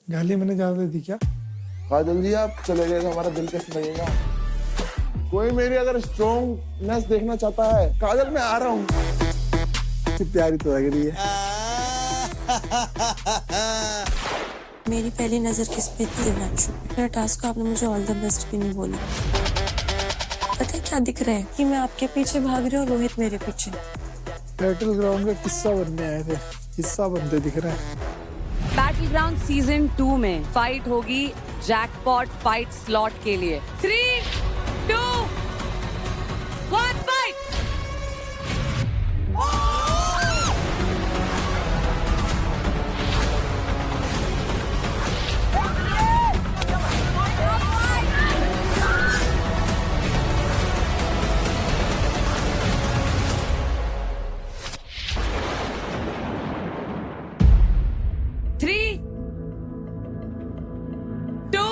गाली मैंने ज्यादा दे दी क्या? काजल जी आप चले गए तो हमारा दिल कैसे लगेगा? कोई मेरी अगर स्ट्रॉन्गनेस देखना चाहता है, काजल मैं आ रहा हूँ। प्यारी तो लग रही है। मेरी पहली नजर किस पे थी देवांशु? मेरा टास्क को आपने मुझे ऑल द बेस्ट भी नहीं बोला। पता है क्या दिख रहा है कि मैं आपके पीछे भाग रही हूँ और रोहित मेरे पीछे। बैटल ग्राउंड का किस्सा बनने आए थे, हिस्सा बनते दिख रहा है। बैटल ग्राउंड सीजन 2 में फाइट होगी जैकपॉट फाइट स्लॉट के लिए। 3, 2, 1 फाइट। Three, 2,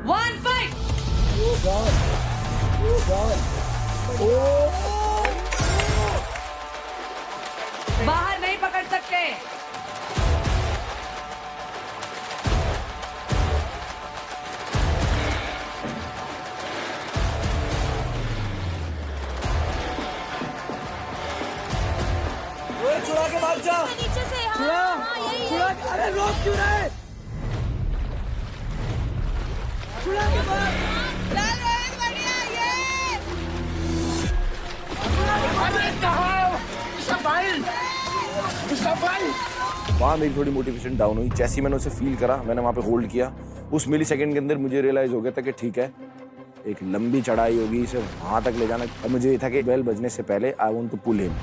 1 fight. बाहर नहीं पकड़ सकते। छुड़ा के भाग जा। नीचे से छुड़ा अरे रोक क्यों रहे? छुड़ा के भाग। वहाँ मेरी थोड़ी मोटिवेशन डाउन हुई। जैसे ही मैंने उसे फील करा, मैंने वहाँ पे होल्ड किया। उस मिली सेकेंड के अंदर मुझे रियलाइज हो गया था कि ठीक है, एक लंबी चढ़ाई होगी, इसे वहाँ तक ले जाना। अब मुझे ये था कि बेल बजने से पहले I want to pull him.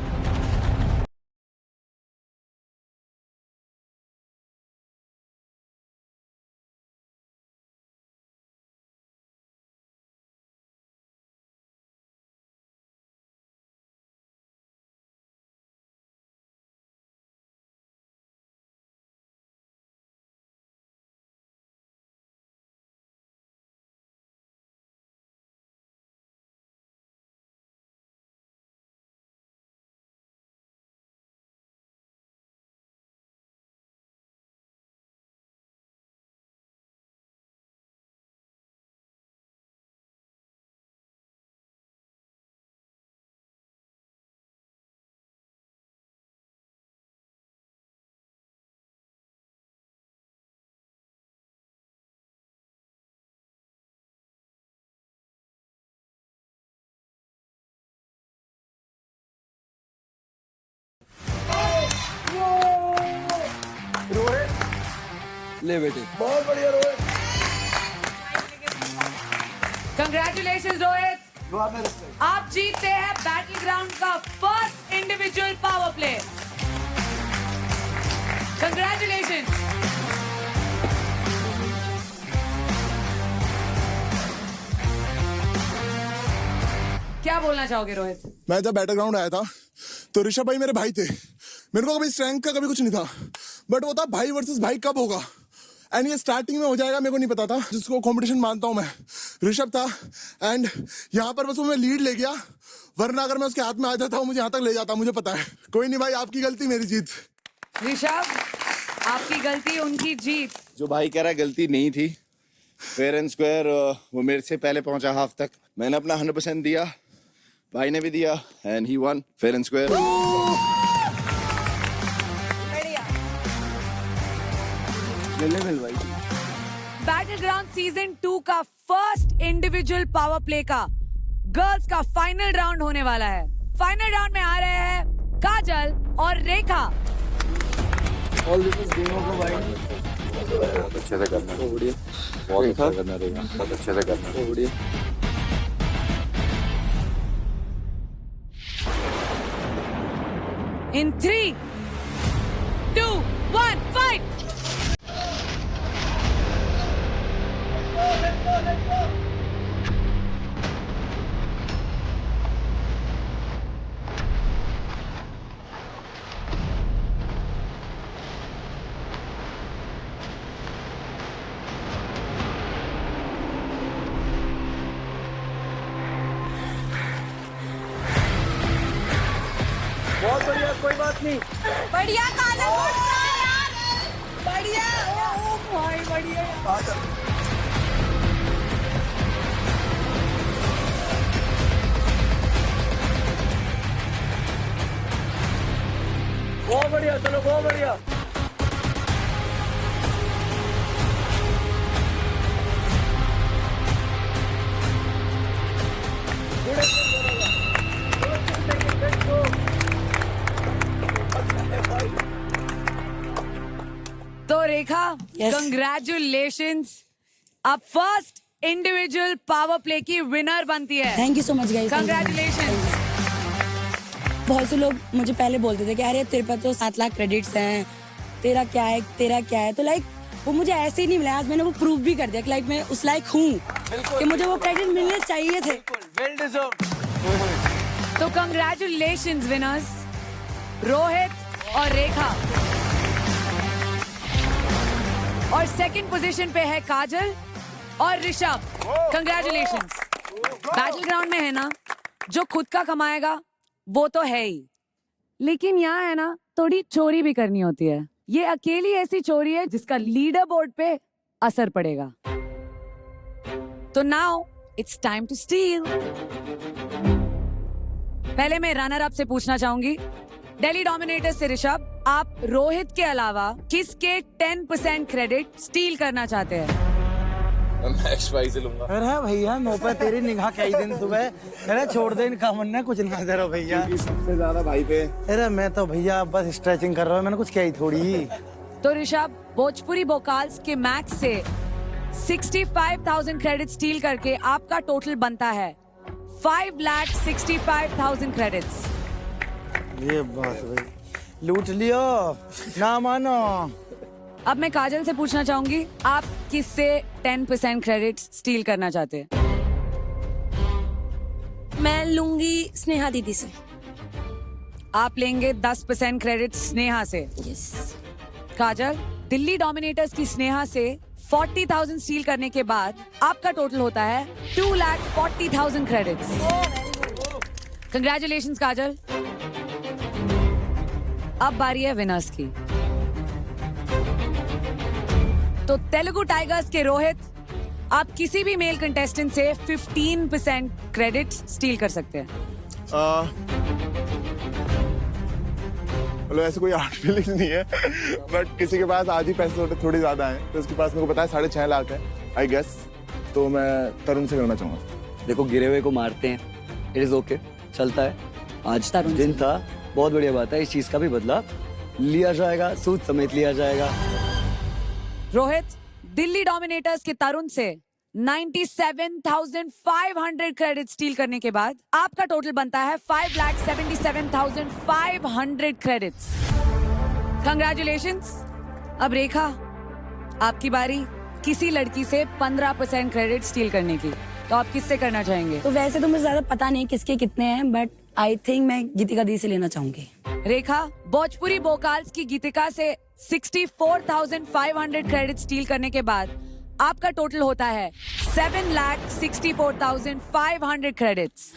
ले बेटे। बहुत बढ़िया रोहित। कंग्रेचुलेशन रोहित, आप जीतते हैं बैटल ग्राउंड का first individual power play. Congratulation. क्या बोलना चाहोगे रोहित? मैं जब बैटल ग्राउंड आया था तो ऋषभ भाई मेरे भाई थे। मेरे को कभी स्ट्रेंथ का कभी कुछ नहीं था, बट वो था भाई वर्सेस भाई कब होगा। एंड ये स्टार्टिंग में हो जाएगा, मेरे को नहीं पता था। जिसको कंपटीशन मानता हूं मैं, ऋषभ था। एंड यहाँ पर बस वो मैं लीड ले गया, वरना अगर मैं उसके हाथ में आ जाता हूँ मुझे यहाँ तक ले जाता, मुझे पता है। कोई नहीं भाई, आपकी गलती मेरी जीत। ऋषभ, आपकी गलती उनकी जीत। जो भाई कह रहा है गलती नहीं थी, फेयर एंड स्क्वायर। वो मेरे से पहले पहुंचा हाफ तक, मैंने अपना 100% दिया, भाई ने भी दिया, and he one fair and square. Battle ground season 2 का फर्स्ट इंडिविजुअल पावर प्ले का गर्ल्स का फाइनल राउंड होने वाला है। फाइनल राउंड में आ रहे हैं काजल और रेखा। बहुत अच्छे से करना है, बहुत अच्छा करना रहेगा, बहुत अच्छे से करना है। In 3, 2, 1, fight! बहुत बढ़िया। कोई कोई बात नहीं। बढ़िया काजल, बढ़िया ओ भाई बढ़िया बहुत बढ़िया, चलो बहुत बढ़िया। तो रेखा Yes. कंग्रेचुलेशंस, आप फर्स्ट इंडिविजुअल पावर प्ले की विनर बनती है। Thank you so much guys. Congratulations. बहुत से लोग मुझे पहले बोलते थे कि अरे तेरे पास तो 7 लाख क्रेडिट्स हैं, तेरा क्या है, तो लाइक वो मुझे ऐसे ही नहीं मिला। आज मैंने वो प्रूव भी कर दिया कि लाइक मैं उस लायक हूँ कि मुझे वो क्रेडिट मिलने चाहिए थे। Well deserved. तो कंग्रेचुलेशंस विनर्स, रोहित और रेखा। और सेकंड पोजीशन पे है काजल और ऋषभ। कंग्रेचुलेशंस। बैटल ग्राउंड में है ना, जो खुद का कमाएगा वो तो है ही, लेकिन यहाँ है ना थोड़ी चोरी भी करनी होती है। ये अकेली ऐसी चोरी है जिसका लीडर बोर्ड पे असर पड़ेगा। तो now it's time to steal. पहले मैं रनर अप से पूछना चाहूंगी, दिल्ली डोमिनेटर्स से ऋषभ, आप रोहित के अलावा किसके 10% क्रेडिट स्टील करना चाहते हैं? मैं एक्स-वाई से लूंगा। अरे भैया नो पे तेरी निगाह कई दिन सुबह। अरे छोड़ दे इनका मन ना, कुछ ना करो भैया। सबसे ज्यादा भाई पे। अरे मैं तो भैया बस स्ट्रेचिंग कर रहा हूँ, मैंने कुछ किया ही थोड़ी। तो ऋषभ, भोजपुरी वोकाल्स के मैक्स से 65,000 क्रेडिट स्टील करके आपका टोटल बनता है 5,65,000 क्रेडिट्स। ये बात भाई, लूट लियो ना मानो। अब मैं काजल से पूछना चाहूंगी, आप किससे 10% क्रेडिट स्टील करना चाहते हैं? मैं लूंगी स्नेहा दीदी से। आप लेंगे 10% क्रेडिट स्नेहा से। यस। काजल, दिल्ली डोमिनेटर्स की स्नेहा से 40,000 स्टील करने के बाद आपका टोटल होता है 2,40,000 क्रेडिट्स। कंग्रेचुलेशंस काजल। अब बारी है विनर्स की। तो तेलुगु टाइगर्स के रोहित, आप किसी भी मेल कंटेस्टेंट से 15% क्रेडिट स्टील कर सकते हैं। मतलब ऐसे कोई आर्ट फीलिंग नहीं है, बट किसी के पास आज ही पैसे थोड़ी ज्यादा हैं, तो उसके पास मेरे को पता है 6.5 लाख है आई गेस, तो मैं तरुण से करना चाहूंगा। देखो गिरे हुए को मारते हैं, इट इज ओके, चलता है। आज दिन था, बहुत बढ़िया बात है, इस चीज का भी बदला लिया जाएगा, सूद समेत लिया जाएगा। रोहित, दिल्ली डोमिनेटर्स के तरुण से 97,500 क्रेडिट स्टील करने के बाद आपका टोटल बनता है 5,77,500 क्रेडिट्स। कंग्रेचुलेशंस। अब रेखा, आपकी बारी किसी लड़की से 15% क्रेडिट स्टील करने की, तो आप किससे करना चाहेंगे? तो वैसे तो मुझे ज्यादा पता नहीं किसके कितने हैं, बट आई थिंक मैं गीतिका दी से लेना चाहूंगी। रेखा, भोजपुरी वोकाल्स की गीतिका से 64,500 क्रेडिट स्टील करने के बाद आपका टोटल होता है 7,64,500 क्रेडिट्स।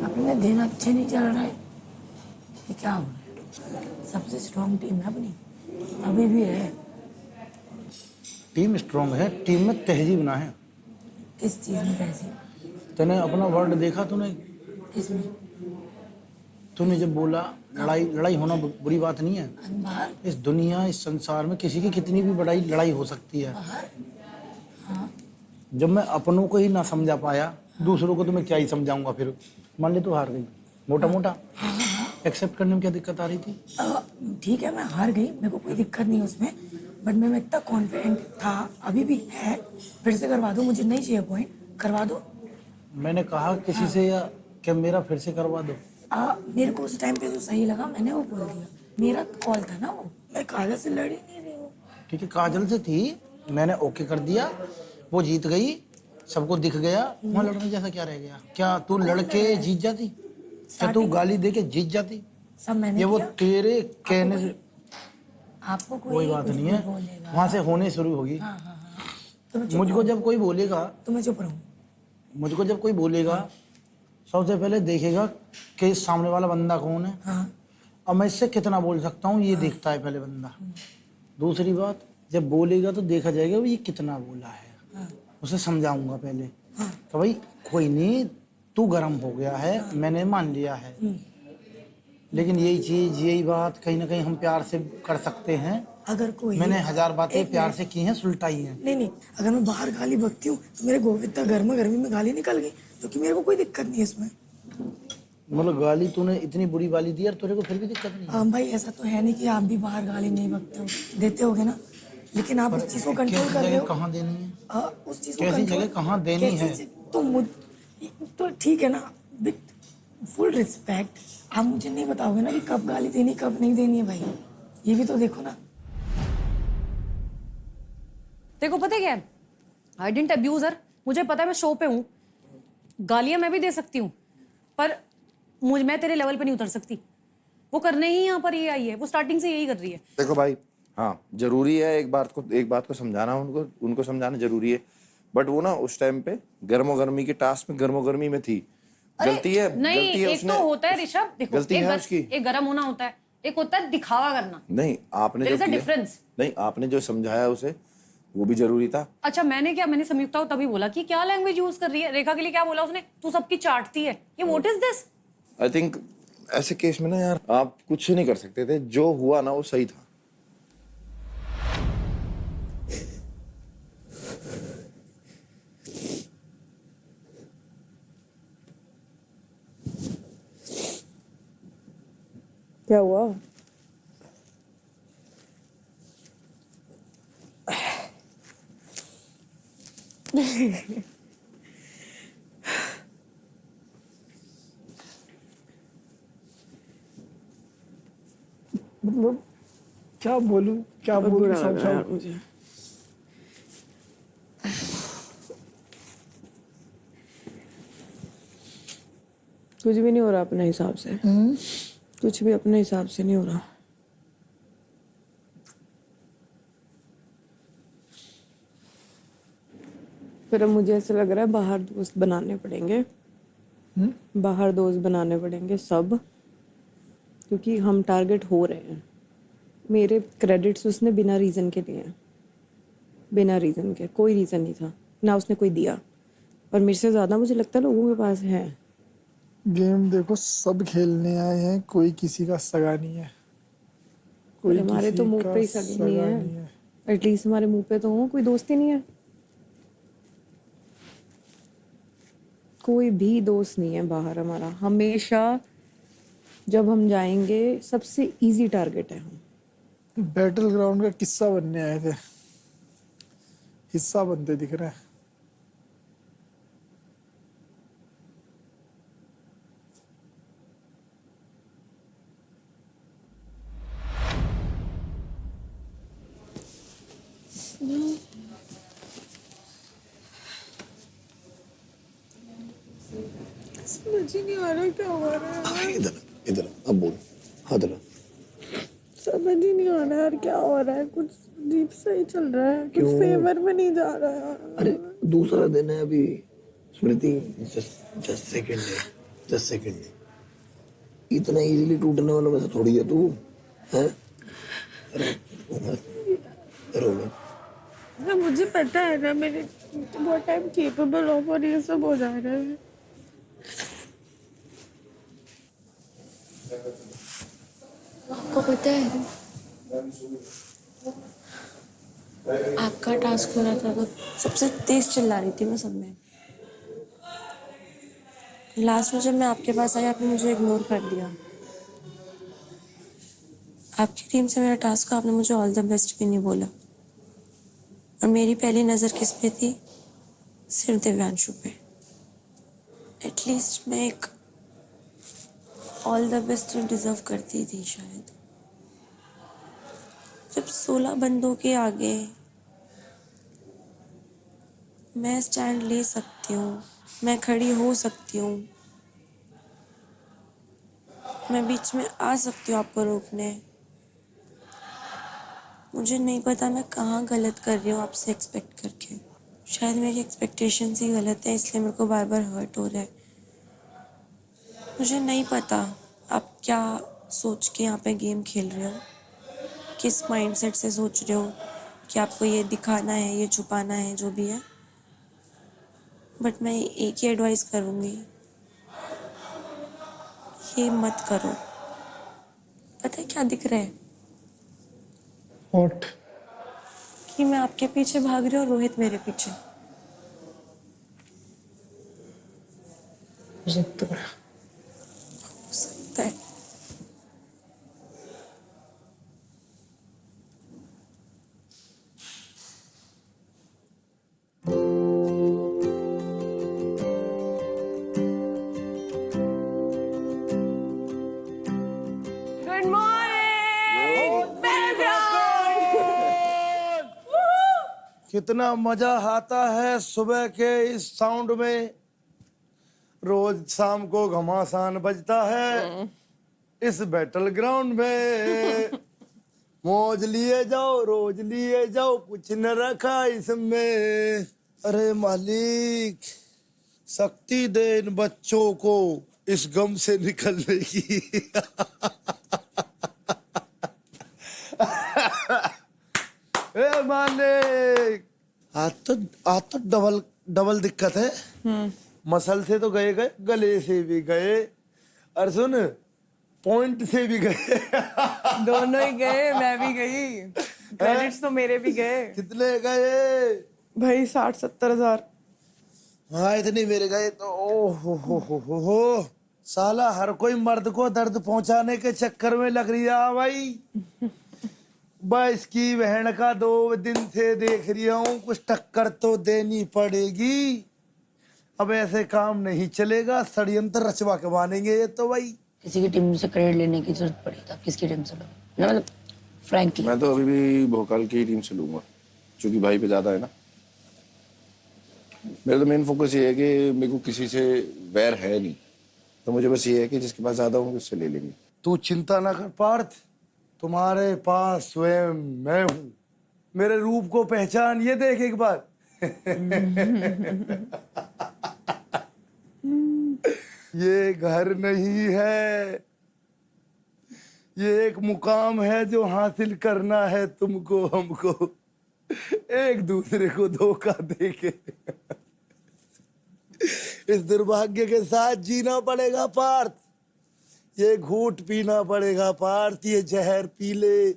अपने दिन अच्छे नहीं चल रहे, ये क्या हो रहा है? सबसे स्ट्रॉन्ग टीम है अपनी, अभी भी है। टीम स्ट्रांग है, टीम में तहजीब ना है। किस चीज में कैसे? तूने अपना वर्ड देखा, तूने किसमें? तूने जब बोला लड़ाई होना बुरी बात नहीं है। बाहर इस दुनिया, इस संसार में किसी की कितनी भी बड़ी लड़ाई हो सकती है। जब मैं अपनों को ही ना समझा पाया, दूसरों को तो मैं क्या ही समझाऊंगा। फिर मान ले तू हार गई, मोटा मोटा एक्सेप्ट करने में क्या दिक्कत आ रही थी? ठीक है, मैं हार गई, मेरे को कोई दिक्कत नहीं है उसमें, बट मैं इतना कॉन्फिडेंट था, अभी भी है। फिर से करवा दो, मुझे नहीं चाहिए पॉइंट, करवा दो। मैंने कहा किसी से या क्या मेरा फिर से करवा दो। मेरे को उस टाइम पे जो सही लगा मैंने वो बोल दिया, मेरा कॉल था ना वो, मैं काजल से लड़ ही नहीं रही हूँ। ठीक है, काजल से थी, मैंने ओके कर दिया, वो जीत गई, सबको दिख गया, वहाँ लड़ने जैसा क्या रह गया? क्या तू लड़के जीत जाती? क्या तू गाली दे के जीत जाती? सब मैंने ये वो किया। तेरे कहने से आपको कोई बात नहीं है, बोलेगा। वहाँ से होने शुरू होगी। तो मैं चुप मुझको जब कोई बोलेगा तो मैं चुप रहूँ। मुझको जब कोई बोलेगा सबसे पहले देखेगा कि सामने वाला बंदा कौन है हाँ और मैं इससे कितना बोल सकता हूँ ये देखता है पहले बंदा। दूसरी बात, जब बोलेगा तो देखा जाएगा वो ये कितना बोला है, उसे समझाऊंगा पहले तो भाई कोई नहीं, तू गर्म हो गया है, मैंने मान लिया है। लेकिन यही चीज यही बात कहीं ना कहीं हम प्यार से कर सकते हैं। अगर कोई मैंने 1000 बातें एक प्यार मिनट। से की हैं, सुलटाई हैं। नहीं अगर मैं बाहर गाली बकती हूँ तो मेरे गोविंद तक गर्मा गर्मी में गाली निकल गई, जो कि मेरे को कोई दिक्कत नहीं है इसमें। मतलब गाली तूने इतनी बुरी वाली दी और तेरे को फिर भी दिक्कत नहीं है? हाँ भाई, ऐसा तो है नहीं कि आप भी बाहर गाली नहीं बकते हो, देते होगे ना, लेकिन आप उस चीज को कंट्रोल कैसी कर रहे जगह हो। कहाँ देनी है? उस चीज को कैसी control- जगह कहाँ देनी कैसी है? तो ठीक है ना, विद फुल रिस्पेक्ट आप मुझे नहीं बताओगे ना कि कब गाली देनी कब नहीं देनी है भाई, ये भी तो देखो ना। देखो पता है क्या है, आई डिडंट अब्यूज हर, मुझे पता है मैं शो पे हूँ, गालियां मैं भी दे सकती हूँ, पर मैं तेरे लेवल पे नहीं उतर सकती। वो करने ही यहाँ पर ये आई है, वो स्टार्टिंग से यही कर रही है। देखो भाई, हाँ जरूरी है एक बात को समझाना, उनको समझाना जरूरी है, बट वो ना उस टाइम पे गर्मी के टास्क में गर्मी में थी। गलती है, नहीं, गलती है एक उसने, तो होता है ऋषभ, देखो गलती है उसकी। एक गरम होना होता है, एक होता है दिखावा करना। नहीं आपने There जो is a किया, difference. नहीं आपने जो समझाया उसे वो भी जरूरी था। अच्छा मैंने संयुक्ता को तभी बोला कि क्या लैंग्वेज यूज कर रही है। रेखा के लिए क्या बोला उसने, तू सबकी चाटती है, ये what is this. I think ऐसे केस में ना यार आप कुछ नहीं कर सकते थे, जो हुआ ना वो सही था। क्या हुआ? मतलब क्या बोलूं, क्या बोलूं, समझाऊं? मुझे कुछ भी नहीं हो रहा अपने हिसाब से, कुछ भी अपने हिसाब से नहीं हो रहा। फिर अब मुझे ऐसा लग रहा है बाहर दोस्त बनाने पड़ेंगे, बाहर दोस्त बनाने पड़ेंगे सब, क्योंकि हम टारगेट हो रहे हैं। मेरे क्रेडिट्स उसने बिना रीज़न के लिए हैं, बिना रीज़न के, कोई रीज़न नहीं था ना उसने कोई दिया, और मेरे से ज़्यादा मुझे लगता है लोगों के पास है। गेम देखो, सब खेलने आए हैं, कोई किसी का सगा नहीं है, कोई हमारे किसी तो मुंह का पे ही सगे सगा नहीं है, एटलीस्ट हमारे मुंह पे तो हो, कोई दोस्ती नहीं है, कोई भी दोस्त नहीं है बाहर हमारा। हमेशा जब हम जाएंगे सबसे इजी टारगेट है हम। बैटल ग्राउंड का किस्सा बनने आए थे, हिस्सा बनते दिख रहा है। समझ ही नहीं आ रहा क्या हो रहा है, इधर अब बोल, हाथ ला। समझ ही नहीं आ रहा यार क्या हो रहा है, कुछ अजीब सा ही चल रहा है, कुछ फेवर में नहीं जा रहा है। अरे दूसरा दिन है अभी स्मृति, जस्ट सेकंड है, इतना इजीली टूटने वालों में से थोड़ी है तू, है? रो मत। ना मुझे पता है ना, मेरे बहुत टाइम केपेबल ऑफ, और ये सब हो जा रहा है। आपको पता है आपका टास्क हो रहा था तो सबसे तेज चिल्ला रही थी मैं सब में। लास्ट में जब मैं आपके पास आई आपने मुझे इग्नोर कर दिया। आपकी टीम से मेरा टास्क, आपने मुझे ऑल द बेस्ट भी नहीं बोला, और मेरी पहली नज़र किस पे थी? सिर्फ दिव्यांशु पे। एटलीस्ट मैं एक ऑल द बेस्ट डिजर्व करती थी शायद। जब 16 बंदों के आगे मैं स्टैंड ले सकती हूँ, मैं खड़ी हो सकती हूँ, मैं बीच में आ सकती हूँ आपको रोकने। मुझे नहीं पता मैं कहाँ गलत कर रही हूँ आपसे एक्सपेक्ट करके। शायद मेरी एक्सपेक्टेशंस ही गलत है, इसलिए मेरे को बार बार हर्ट हो रहा है। मुझे नहीं पता आप क्या सोच के यहाँ पे गेम खेल रहे हो, किस माइंडसेट से सोच रहे हो कि आपको ये दिखाना है, ये छुपाना है, जो भी है। बट मैं एक ही एडवाइस करूँगी, ये मत करो। पता है क्या दिख रहा है? व्हाट? कि मैं आपके पीछे भाग रही हूँ और रोहित मेरे पीछे। हो सकता है। हो सकता है। गुड मॉर्निंग कितना मजा आता है सुबह के इस साउंड में। रोज शाम को घमासान बजता है इस बैटल ग्राउंड में। मौज लिए जाओ, रोज लिए जाओ, कुछ न रखा इसमें। अरे मालिक, शक्ति दे इन बच्चों को इस गम से निकलने की। ए मालिक, आज तो डबल दिक्कत है। मसल से तो गए, गले से भी गए, और सुन पॉइंट से भी गए। दोनों ही गए, मैं भी गई, क्रेडिट्स तो मेरे भी गए। कितने गए भाई 60-70 हजार। हाँ इतनी मेरे गए तो ओ हो। साला हर कोई मर्द को दर्द पहुंचाने के चक्कर में लग रही है भाई। बस की बहन का 2 दिन से देख रही हूँ, कुछ टक्कर तो देनी पड़ेगी। अब ऐसे काम नहीं चलेगा, षड्यंत्र रचवा के मानेंगे ये तो भाई। किसी की टीम से क्रेडिट लेने की जरूरत पड़ी तो किसकी टीम से लो ना, मतलब फ्रैंकली। मैं तो अभी भी भोकाल की टीम से लूंगा, क्योंकि भाई पे ज्यादा है ना। मेरा तो मेन फोकस ये है कि मेरे को किसी से वैर है नहीं, तो मुझे बस ये है कि जिसके पास ज्यादा होंगे उससे ले लेंगे। तू चिंता ना कर पार्थ, तुम्हारे पास स्वयं मैं हूँ। मेरे रूप को पहचान, ये देख एक बार। ये घर नहीं है, ये एक मुकाम है जो हासिल करना है तुमको हमको, एक दूसरे को धोखा देके। इस दुर्भाग्य के साथ जीना पड़ेगा पार्थ, ये घूंट पीना पड़ेगा पार्थ, ये जहर पी ले,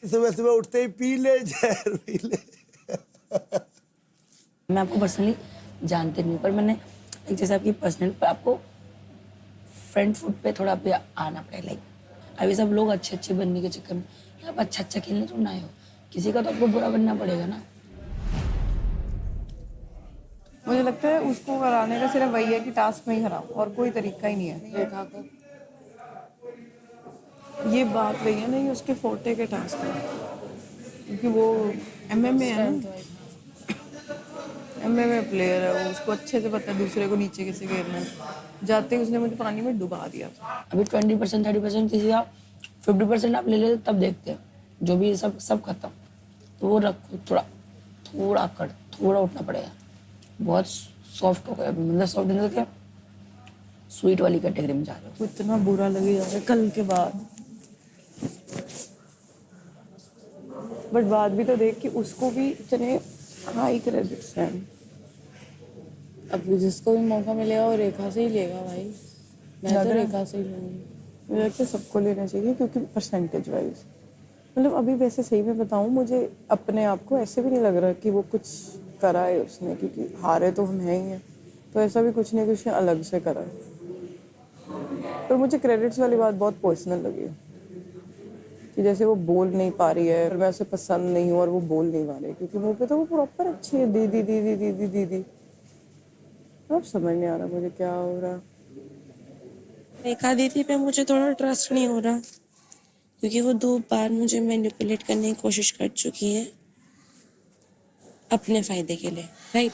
सुबह सुबह उठते ही पी ले, जहर पी ले। मैं आपको पर्सनली जानते नहीं, पर मैंने एक जैसे आपकी पर्सनल पर आपको फ्रंट फुट पे थोड़ा पे आना पड़ेगा। लाइक अभी सब लोग अच्छे बनने के चक्कर में आप अच्छा खेलने तो ना हो, किसी का तो आपको बुरा बनना पड़ेगा ना। मुझे लगता है उसको हराने का सिर्फ वही है कि टास्क में ही हराऊं, और कोई तरीका ही नहीं है। रेखा को ये बात वही है ना, ये उसके फोर्टे के टास्क है, क्योंकि वो MMA है ना, MMA प्लेयर है वो, उसको अच्छे से पता है दूसरे को नीचे कैसे गिरना है। जाते ही उसने मुझे पानी में डुबा दिया था। अभी 20% 30% किसी का 50% आप ले लेते तब देखते हैं, जो भी सब खत्म। तो वो रखो, थोड़ा उठना पड़ेगा। बहुत सॉफ्ट हो गया, मतलब सॉफ्ट नहीं क्या, स्वीट वाली कैटेगरी में जा रहे हो। इतना बुरा लगे जा रहा है कल के बाद, बट बात भी तो देख कि उसको भी इतने हाई क्रेडिट्स हैं। अब जिसको भी मौका मिलेगा वो रेखा से ही लेगा भाई। मैं तो रेखा से ही लूंगी। मुझे लगता है सबको लेना चाहिए, क्योंकि परसेंटेज वाइज, मतलब अभी वैसे सही में बताऊं, मुझे अपने आप को ऐसे भी नहीं लग रहा कि वो कुछ करा है उसने, क्योंकि हारे तो हम हैं ही हैं, तो ऐसा भी कुछ नहीं कि उसने अलग से करा है। पर मुझे क्रेडिट्स वाली बात बहुत पर्सनल लगी कि जैसे वो बोल नहीं पा रही है और मैं उसे पसंद नहीं हूँ और वो बोल नहीं पा रही, क्योंकि मुँह पे तो वो प्रॉपर अच्छी है, दीदी दीदी दीदी दीदी। अब समझ नहीं आ रहा मुझे क्या हो रहा। रेखा दीदी पे मुझे थोड़ा ट्रस्ट नहीं हो रहा, क्योंकि वो 2 बार मुझे मैनिपुलेट करने की कोशिश कर चुकी है अपने फायदे के लिए, राइट।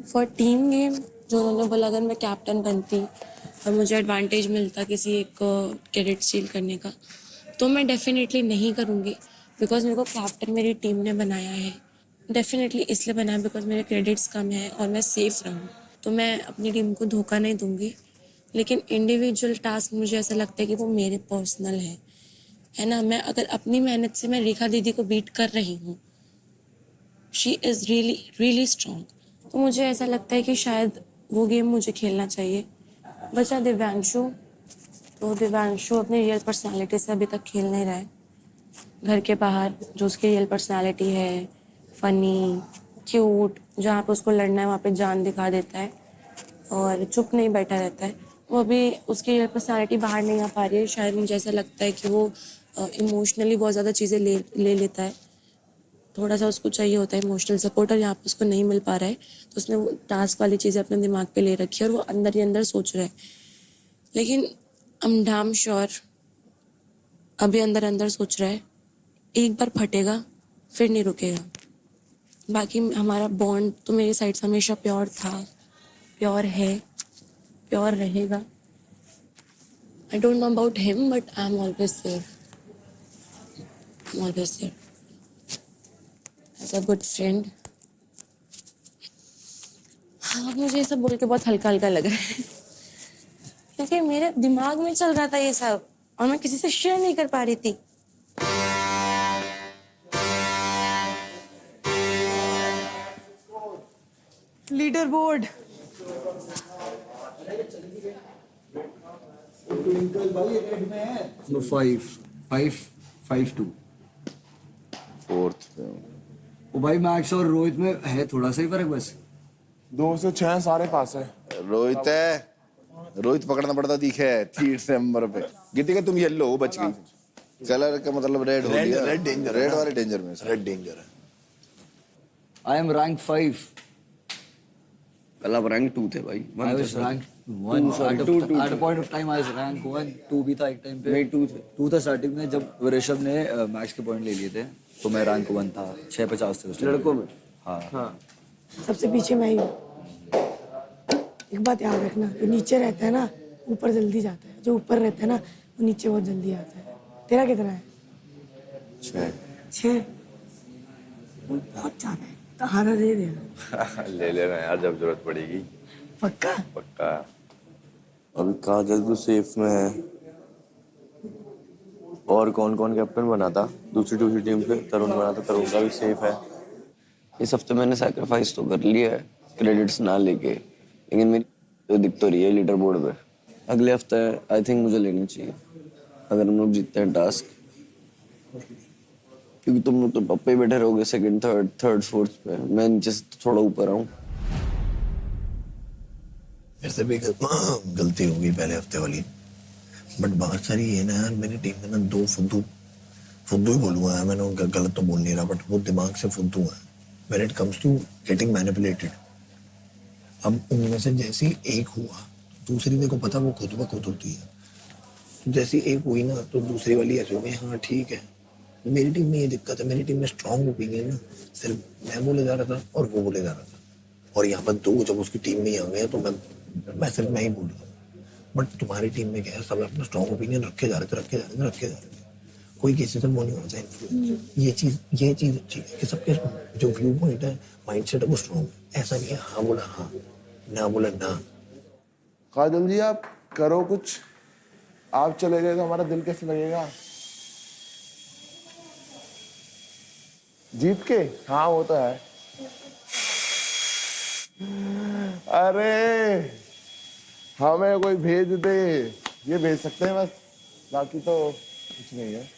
फॉर टीम गेम जो उन्होंने बोला, अगर मैं कैप्टन बनती और मुझे एडवांटेज मिलता किसी एक क्रेडिट स्टील करने का, तो मैं डेफिनेटली नहीं करूँगी, बिकॉज मेरे को कैप्टन मेरी टीम ने बनाया है। डेफिनेटली इसलिए बना है बिकॉज मेरे क्रेडिट्स कम है और मैं सेफ रहूँ, तो मैं अपनी टीम को धोखा नहीं दूंगी। लेकिन इंडिविजुअल टास्क मुझे ऐसा लगता है कि वो मेरे पर्सनल है ना। मैं अगर अपनी मेहनत से मैं रेखा दीदी को बीट कर रही हूँ, she is really really strong, तो मुझे ऐसा लगता है कि शायद वो गेम मुझे खेलना चाहिए। बचा दिव्यांशु, तो दिव्यांशु अपनी रियल पर्सनालिटी से अभी तक खेल नहीं रहा है। घर के बाहर जो उसकी रियल पर्सनालिटी है, फनी, क्यूट, जहाँ पे उसको लड़ना है वहाँ पे जान दिखा देता है और चुप नहीं बैठा रहता है, वो अभी उसकी रियल पर्सनालिटी बाहर नहीं आ पा रही है। शायद मुझे ऐसा लगता है कि वो इमोशनली बहुत ज़्यादा चीज़ें ले लेता है, थोड़ा सा उसको चाहिए होता है इमोशनल सपोर्ट, और यहाँ पे उसको नहीं मिल पा रहा है, तो उसने वो टास्क वाली चीज़ें अपने दिमाग पे ले रखी है और वो अंदर ही अंदर सोच रहा है। लेकिन आई एम डैम श्योर अभी अंदर अंदर सोच रहा है, एक बार फटेगा फिर नहीं रुकेगा। बाकी हमारा बॉन्ड तो मेरी साइड से हमेशा प्योर था, प्योर है, प्योर रहेगा। I don't know about him but I am always there, always there as a good friend. हाँ, मुझे ये सब बोल के बहुत हल्का हल्का लग रहा है क्योंकि मेरे दिमाग में चल रहा था ये सब और मैं किसी से शेयर नहीं कर पा रही थी। Leader board No, 5-2। फोर्थ ओ भाई मैक्स और रोहित में है थोड़ा सा ही फर्क बस। 2 से 6 सारे पास है। रोहित है, रोहित पकड़ना पड़ता दिखे है 3 नंबर पे। गीतिका तुम येलो हो, बच गई। कलर का मतलब रेड हो गया। रेड डेंजर, रेड वाले डेंजर में रेड डेंजर है। I am rank 5। कल आप रैंक 2 थे भाई। I was rank 1 at a point of time I was rank 1, 2 भी था एक टाइम पे। नहीं 2 थे। 2 था स्टार्टिंग में जब ऋषभ ने मैक्स के पॉइंट ले लिए थे, तो मैं रैंक 1 था। 650 थे उस लड़कों में। हाँ। सबसे पीछे मैं ही हूँ। एक बात याद रखना, जो नीचे रहता है ना ऊपर जल्दी जाता है, जो ऊपर रहता है ना वो नीचे बहुत जल्दी आता है। तेरा कितना है? 6। वो बहुत ज्यादा है, तो हारा दे देना। ले लेना यार जब जरूरत पड़ेगी। पक्का? पक्का। अभी काजल तो सेफ में है। और कौन कौन कैप्टन बना था दूसरी टीम पे? तरुण बना था, तरुण का भी सेफ है। इस हफ्ते मैंने सैक्रिफाइस तो कर लिया है क्रेडिट्स ना लेके, लेकिन मेरी तो दिक्कत तो रही है लीडर बोर्ड पे। अगले हफ्ते आई थिंक मुझे लेनी चाहिए अगर हम लोग जीतते हैं टास्क, क्योंकि तुम लोग तो पप्पे बैठे रहोगे सेकंड थर्ड फोर्थ पे, मैं नीचे से थोड़ा ऊपर आऊँ। मेरे से भी गलती हो गई पहले हफ्ते वाली, बट बात सारी ये ना यार, मेरी टीम में ना 2 फुद्दू ही बोलूँगा यार, मैंने उनका गलत तो बोल नहीं रहा, बट वो दिमाग से फुद्दू है when it comes to getting manipulated. अब उनमें से जैसे ही एक हुआ, दूसरी देखो पता वो खुद ब खुद होती है, तो जैसे एक हुई ना तो दूसरी वाली ऐसे हो गई, हाँ ठीक है। मेरी टीम में ये दिक्कत है, मेरी टीम में स्ट्रॉन्ग ओपिनियन ना सिर्फ मैं बोले जा रहा था और वो बोले जा रहा था, और यहाँ पर 2 जब उसकी टीम में ही आ गए तो मैं सिर्फ मैं ही बोल रहा हूँ। बट तुम्हारी टीम में क्या है, सब अपना स्ट्रॉन्ग ओपिनियन रखे जा रहे थे, कोई किसी से वो नहीं होता इन्फ्लुएंस। ये चीज़ अच्छी है कि सबके जो व्यू पॉइंट है, माइंडसेट है, वो स्ट्रॉन्ग है। ऐसा नहीं है हाँ बोला हाँ, ना बोला ना। काजल जी आप करो कुछ, आप चले गए तो हमारा दिल कैसे लगेगा? जीत के? हाँ वो तो है। अरे हमें कोई भेज दे, ये भेज सकते हैं बस, बाकी तो कुछ नहीं है।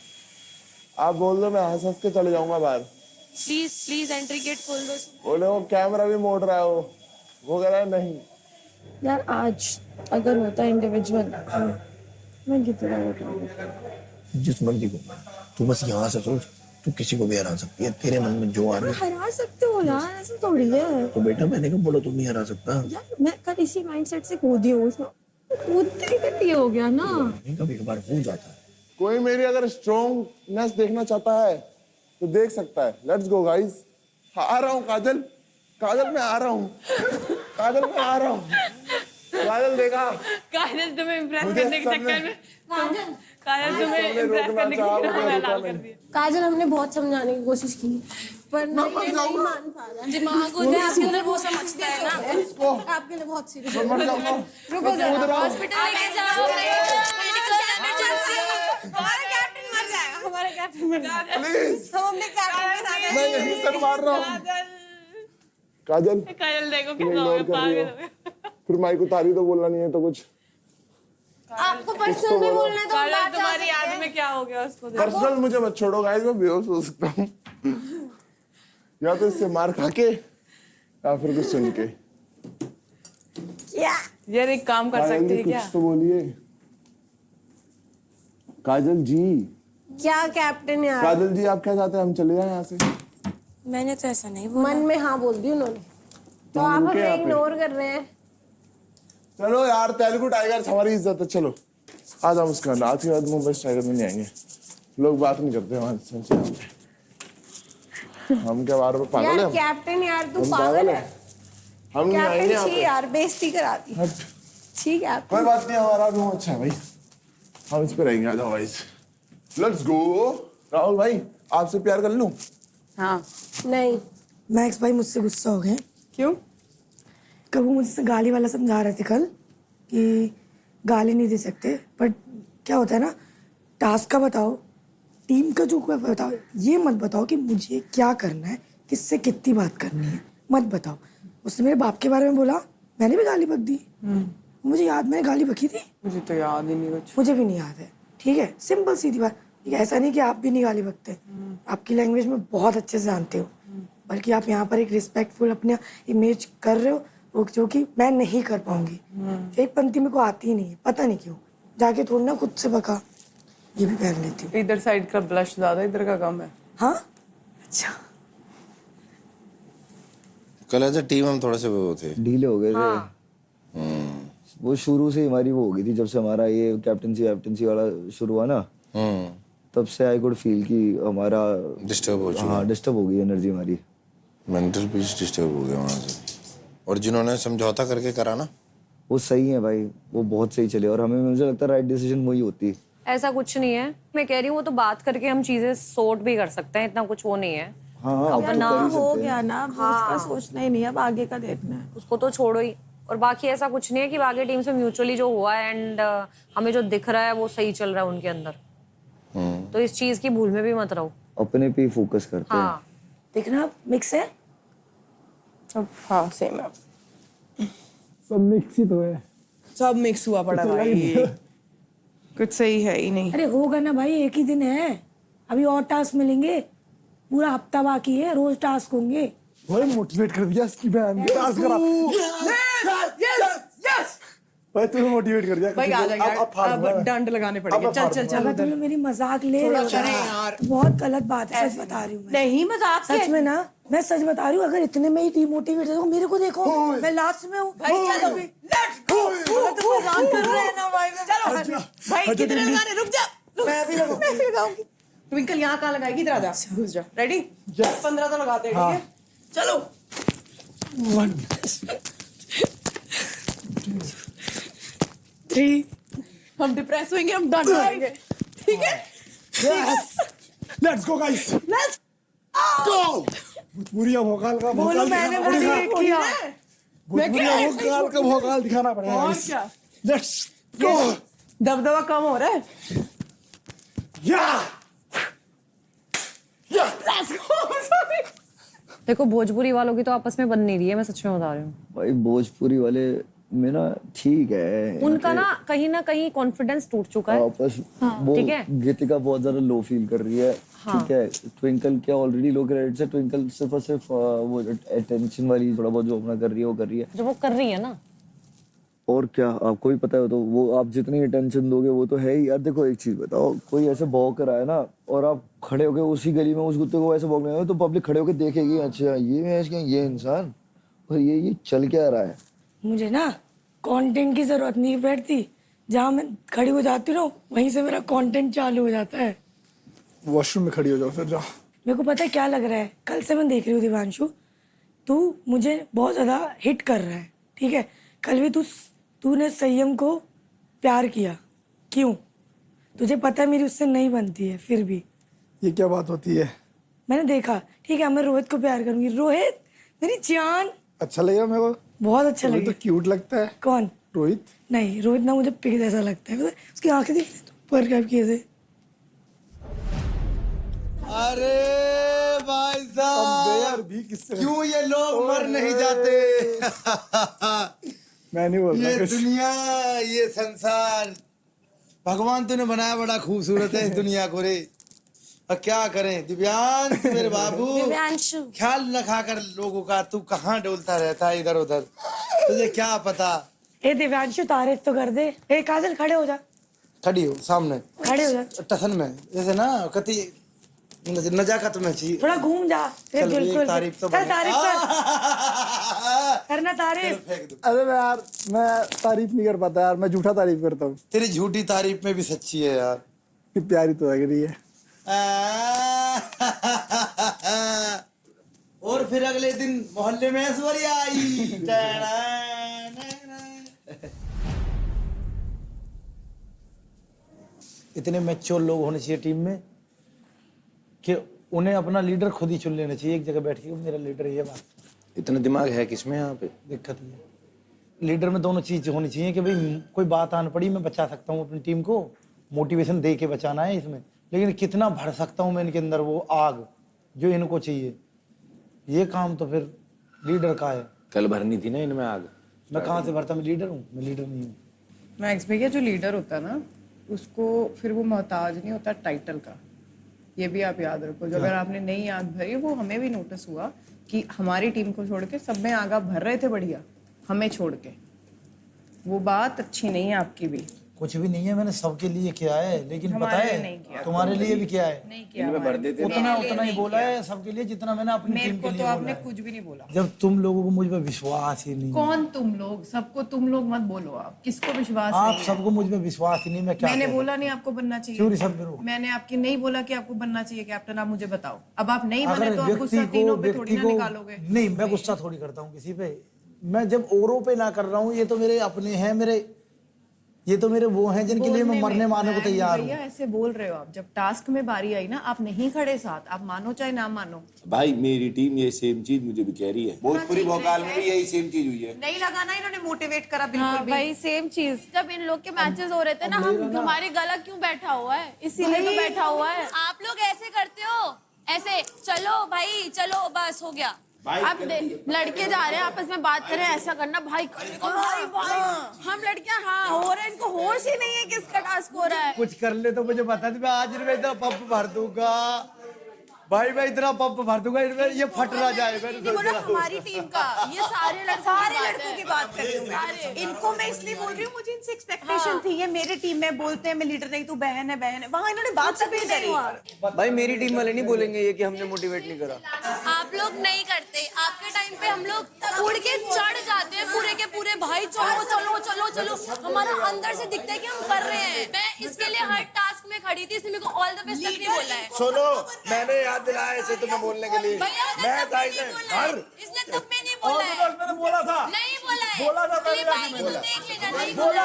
आप बोल दो, मैं हंस हंस के चले जाऊंगा बाहर। प्लीज एंट्री गेट खोल दो। बोले वो कैमरा भी मोड़ रहा है, वो कह रहा है नहीं। यार आज अगर होता इंडिविजुअल मैं कितना जिस मर्जी को तू बस यहाँ से सोच, तू किसी को भी हरा सकती है, तेरे मन में जो आ रहा है हरा सकते हो यार, ऐसा थोड़ी है। तो बेटा मैंने कब बोला तुम नहीं हरा सकता? यार मैं कल इसी माइंडसेट से कूदी हूँ, कूदते ही हो गया ना। कभी कभार हो जाता है। कोई मेरी अगर स्ट्रॉन्गनेस देखना चाहता है तो देख सकता है। Let's go guys. आ रहा हूँ काजल, मैं आ रहा हूँ, मैं आ रहा हूँ। काजल देखा, काजल तुम्हें इम्प्रेस मुझे करने के सबने- चक्कर में काजल तुम्हें इम्प्रेस करने के लिए हमें अलाउ कर दिया। काजल हमने बहुत समझाने की कोशिश की पर नहीं मान पा रहा। दिमाग होता है आपके अंदर, वो समझता है ना। आपके लिए बहुत सीरियस। रुको जरा, हॉस्पिटल लेके जाओ, मेडिकल इमरजेंसी। हमारा कैप्टन मर जाएगा, हमारा कैप्टन मर जाएगा। प्लीज हम अपने कैप्टन के साथ मैं यहीं से मार रहा हूँ। काजल काजल देखो तुम कितना इग्नोर कर रही हो। पागल। फिर माइक उतारी तो बोलना नहीं है तो कुछ आपको पर्सनल में बोलना है तो हम काजल बात तुम्हारी याद में क्या हो गया उसको? पर्सनल मुझे मत छोड़ो गाइस, मैं बेहोश हो सकता हूँ या तो इससे मार खा के या फिर कुछ सुन के। यार एक काम कर काजल सकते जी हैं कुछ क्या? तो बोलिए। काजल जी, क्या कैप्टन यार? काजल जी आप क्या चाहते हैं हम चले जाएं यहाँ से? मैंने तो ऐसा नहीं बोला। मन में हाँ बोल दी उन्होंने, तो हम आप रुके हमें यहाँ पे। इग्नोर कर रहे हैं। चलो यार, तेलुगु टाइगर्स हमारी इज्जत है। चलो आ जाओ मुस्कान, आज के बाद मुंबई टाइगर में नहीं आएंगे। लोग बात नहीं करते हमारे से यहाँ पे। हम क्या बार बार पागल यार हैं हम? कैप्टन यार तू हम पागल है। हम नहीं आएंगे यहाँ कैप्टन छी पे। यार, बेइज्जती कराती। हट, ठीक है कोई बात नहीं, हमारा रूम अच्छा है भाई, हम इस पे रहेंगे। आ जाओ भाई, लेट्स गो। राहुल भाई आपसे प्यार कर लूं? हाँ। नहीं। मैक्स भाई मुझसे गुस्सा हो गए। क्यों? कल वो मुझसे गाली वाला समझा रहे थे कल कि गाली नहीं दे सकते, बट क्या होता है ना, टास्क का बताओ, टीम का जो बताओ, ये मत बताओ कि मुझे क्या करना है, किससे कितनी बात करनी है, मत बताओ। उसने मेरे बाप के बारे में बोला, मैंने भी गाली बक दी। मुझे याद, मैंने गाली बकी थी? मुझे तो याद ही नहीं कुछ। मुझे भी नहीं याद है। ठीक है, सिंपल सीधी बात। ऐसा नहीं कि आप भी नहीं गाली बकते, आपकी लैंग्वेज में बहुत अच्छे से जानते हो, बल्कि आप यहाँ पर एक रिस्पेक्टफुल अपने इमेज कर रहे हो, वो जो कि मैं नहीं कर पाऊंगी। फेक पंक्ति मेरे को आती ही नहीं है, पता नहीं क्यों। जाके थोड़ी ना खुद से बका, ये भी पहन लेती हूँ। इधर साइड का ब्लश ज्यादा, इधर का कम है। हाँ अच्छा, कल एज अ टीम हम थोड़े से वो थे, ढीले हो गए थे। वो शुरू से हमारी वो हो गई थी, जब से हमारा ये कैप्टनसी वाला शुरू हुआ ना, तब से आई कुड फील कि हमारा डिस्टर्ब हो चुका। हाँ, डिस्टर्ब हो गई एनर्जी हमारी, मेंटल पीस डिस्टर्ब हो गया वहाँ से। और जिन्होंने समझौता करके करा ना, वो सही है भाई, वो बहुत सही चले, और हमें मुझे लगता है राइट डिसीजन वही होती। ऐसा कुछ नहीं है, मैं कह रही हूँ वो तो बात करके हम चीजें सोर्ट भी कर सकते हैं, इतना कुछ वो नहीं है। हाँ, अपना हो गया ना, अब उसका सोचना ही नहीं है, अब आगे का देखना है। उसको तो छोड़ो ही। और बाकी ऐसा कुछ नहीं है कि बाकी टीम से म्यूचुअली जो हुआ है एंड हमें जो दिख रहा है वो सही चल रहा है उनके अंदर, तो इस चीज की भूल में भी मत रहो। अपने पे ही फोकस करते हैं। हाँ, देखना मिक्स है, हाँ सेम है, सब मिक्स ही तो है। सब मिक्स हुआ पड़ा भाई, कुछ सही है ही नहीं। अरे होगा ना भाई, एक ही दिन है, अभी और टास्क मिलेंगे, पूरा हफ्ता बाकी है, रोज टास्क होंगे। भाई मोटिवेट कर दिया इसकी बहन, टास्क करा। भाई तूने मोटिवेट कर दिया। भाई आ जा यार, अब डंड लगाने पड़ेंगे। चल चल चल। अगर तुमने मेरी मजाक ले रहे हो यार, तो बहुत गलत बात है, सच बता रही हूँ मैं। नहीं मजाक सच में ना, मैं सच बता रही हूँ, अगर इतने में ही डिमोटिवेट हो, मेरे को देखो, मैं लास्ट में हूँ। भाई चल अभी, लेट्स गो। तुम मजाक कर रहे हैं ना भाई, चलो भाई कितने लगाने, रुक जा। मैं भी लगाऊंगी। ट्विंकल यहाँ कहाँ लगाएगी? इधर आ जा, घुस जा। रेडी? 15 तो लगाते हैं, ठीक है? चलो। 1 3 हम डिप्रेस होंगे, हम डन होंगे, ठीक है? Let's go guys, let's go. भूतपुरिया भोकाल का बोलो, मैंने मोटिवेट किया। भूतपुरिया भोकाल का भोकाल दिखाना पड़ेगा। और क्या? Let's go. दबदबा कम हो रहा है। या देखो भोजपुरी वालों की तो आपस में बन नहीं रही है, मैं सच में बता रही हूँ। भाई भोजपुरी वाले में ना ठीक है, उनका ना कहीं कॉन्फिडेंस टूट चुका है। आपस वो ठीक है। गीतिका बहुत ज्यादा लो फील कर रही है। ठीक है, ट्विंकल क्या ऑलरेडी लो क्रेडिट से, ट्विंकल सिर्फ और सिर्फ वो अटेंशन वाली थोड़ा बहुत जो अपना कर रही है वो कर रही है। जो वो कर रही है ना, और क्या आपको भी पता है, तो वो आप जितनी अटेंशन दोगे वो तो है ही यार। देखो एक चीज बताओ, कोई ऐसे भौंक कर आए ना और आप खड़े होके उसी गली में उस कुत्ते को ऐसे भौंकने आए, तो पब्लिक खड़े होके देखेगी, अच्छा ये इंसान और ये चल क्या रहा है। मुझे ना कंटेंट की जरूरत नहीं बैठती, जहाँ मैं खड़ी हो जाती हूँ वहीं से मेरा कंटेंट चालू हो जाता है। वॉशरूम में खड़ी हो जाओ फिर जाओ। मेरे को पता है क्या लग रहा है, कल से मैं देख रही हूँ दिवांशु, तू मुझे बहुत ज्यादा हिट कर रहा है। ठीक है, कल भी तूने संयम को प्यार किया, क्यों? तुझे पता है मेरी उससे नहीं बनती है, फिर भी ये क्या बात होती है? मैंने देखा, ठीक है मैं रोहित को प्यार करूंगी। रोहित मेरी जान। अच्छा लगेगा मेरे को? बहुत अच्छा रोहित लगे। तो क्यूट लगता है। कौन? रोहित। नहीं, रोहित ना मुझे पिग जैसा लगता है, उसकी आंखें देख ऊपर कैप किए थे। अरे भाई यार भी किससे? क्यों ये लोग मर नहीं जाते? मैं नहीं बोल रहा ये कुछ। दुनिया, ये संसार, भगवान तूने बनाया बड़ा खूबसूरत है इस दुनिया को रे। और क्या करें दिव्यांश मेरे बाबू, दिव्यांशु। ख्याल न खाकर लोगों का तू कहाँ डोलता रहता है इधर उधर, तुझे क्या पता। ए दिव्यांशु तारीफ तो कर दे। ए काजल खड़े हो जा। खड़ी हो सामने, खड़े हो जा। टसन में जैसे ना कति नजाकत में चाहिए। थोड़ा घूम जा। चल, बिल्कुल एक तारीफ तो चल बने। तारीफ कर। करना तारीफ। अरे मैं तारीफ नहीं कर पाता यार, मैं झूठा तारीफ करता हूँ। तेरी झूठी तारीफ में भी सच्ची है यार। कि प्यारी तो लग रही है। और फिर अगले दिन मोहल्ले में ऐश्वर्या आई। इतने मैच्योर लोग होने चाहिए टीम में कि उन्हें अपना लीडर खुद ही चुन लेना चाहिए, एक जगह बैठ के मेरा लीडर ये बात। इतना दिमाग है किसमें यहाँ पे? दिक्कत ये है लीडर में दोनों चीज होनी चाहिए कि भाई कोई बात आन पड़ी मैं बचा सकता हूँ अपनी टीम को, मोटिवेशन दे के बचाना है इसमें, लेकिन कितना भर सकता हूँ मैं इनके अंदर वो आग जो इनको चाहिए, ये काम तो फिर लीडर का है। कल भरनी थी ना इनमें आग। मैं कहाँ से भरता? मैं लीडर हूँ? मैं लीडर नहीं हूँ। मैक्स भैया जो लीडर होता है ना उसको फिर वो मोहताज नहीं होता टाइटल का, ये भी आप याद रखो। जो अगर आपने नई आग भरी, वो हमें भी नोटिस हुआ कि हमारी टीम को छोड़ के सब में आग आप भर रहे थे बढ़िया, हमें छोड़ के, वो बात अच्छी नहीं है आपकी भी। कुछ भी नहीं है, मैंने सबके लिए किया है, लेकिन पता हमारे लिए नहीं है किया। तुम्हारे लिए भी किया है। नहीं किया इनमें भर देते उतना उतना ही बोला है सबके लिए जितना मैंने अपनी मेरे टीम को के तो लिए बोला आपने है। कुछ भी नहीं बोला। जब तुम लोगों को मुझ पर विश्वास ही नहीं, कौन तुम लोग? सबको तुम लोग मत बोलो, आप किसको विश्वास आप नहीं है? सबको मुझ पर विश्वास ही नहीं, मैं क्या मैंने करूं? बोला नहीं आपको बनना क्यों चाहिए। रिसर्व करूं? मैंने आपकी नहीं बोला कि आपको बनना चाहिए कैप्टन, आप मुझे बताओ। अब आप नहीं बने अगर तो आप गुस्सा तीनों पे थोड़ी ना निकालोगे। नहीं, मैं गुस्सा थोड़ी करता हूँ किसी पे, मैं जब औरों पे ना कर रहा हूँ, ये तो मेरे अपने हैं, ये तो मेरे वो हैं जिनके लिए मैं मरने मारने को तैयार हूँ। भैया ऐसे बोल रहे हो आप, जब टास्क में बारी आई ना आप नहीं खड़े साथ, आप मानो चाहे ना मानो। भाई मेरी टीम ये सेम चीज मुझे भी कह रही है, भोजपुरी भोकाल में भी यही सेम चीज हुई है। नहीं लगा ना इन्होंने मोटिवेट करा बिल्कुल भी। भाई सेम चीज। जब इन लोग के मैचेस हो रहे थे ना, हम हमारी गला क्यों बैठा हुआ है, इसीलिए तो बैठा हुआ है। आप लोग ऐसे करते हो, ऐसे चलो भाई चलो बस हो गया। अब लड़के जा रहे हैं आपस में बात करें, ऐसा करना भाई करेगा भाई भाई। हम लड़कियां हाँ हो रहे हैं, इनको होश ही नहीं है किसका टास्क हो रहा है। कुछ कर ले तो मुझे बता दे, मैं आज इनमें इतना पंप भर दूंगा भाई, मैं इतना पंप भर दूंगा इनमें, ये फट ना जाए। बोला हमारी टीम का, ये सारे लड़कों की बात कर रही हूँ। सारे इनको मैं इसलिए बोल रही हूँ, मुझे इनसे एक्सपेक्टेशन थी, ये मेरी टीम में बोलते हैं मैं लीडर नहीं, तू बहन है बहन है, वहाँ इन्होंने बात से भी करी। भाई मेरी टीम वाले नहीं बोलेंगे ये कि हमने मोटिवेट नहीं करा। आप लोग नहीं करते, आपके टाइम पे हम लोग उड़ के चढ़ जाते हैं पूरे के पूरे, भाई चलो चलो चलो चलो, हमारा अंदर से दिखता है कि हम कर रहे हैं। मैं इसके लिए हर टास्क में खड़ी थी, इसने मेरे को ऑल द बेस्ट तक नहीं बोला है। सुनो, मैंने याद दिलाया इसे तुम्हें बोलने के लिए। भैया मैं तब में नहीं बोला है, इसने तब में नहीं बोला है, मैंने बोला था, नहीं बोला है, बोला था मैंने क्लिप आएगी तो देख लेना, नहीं बोला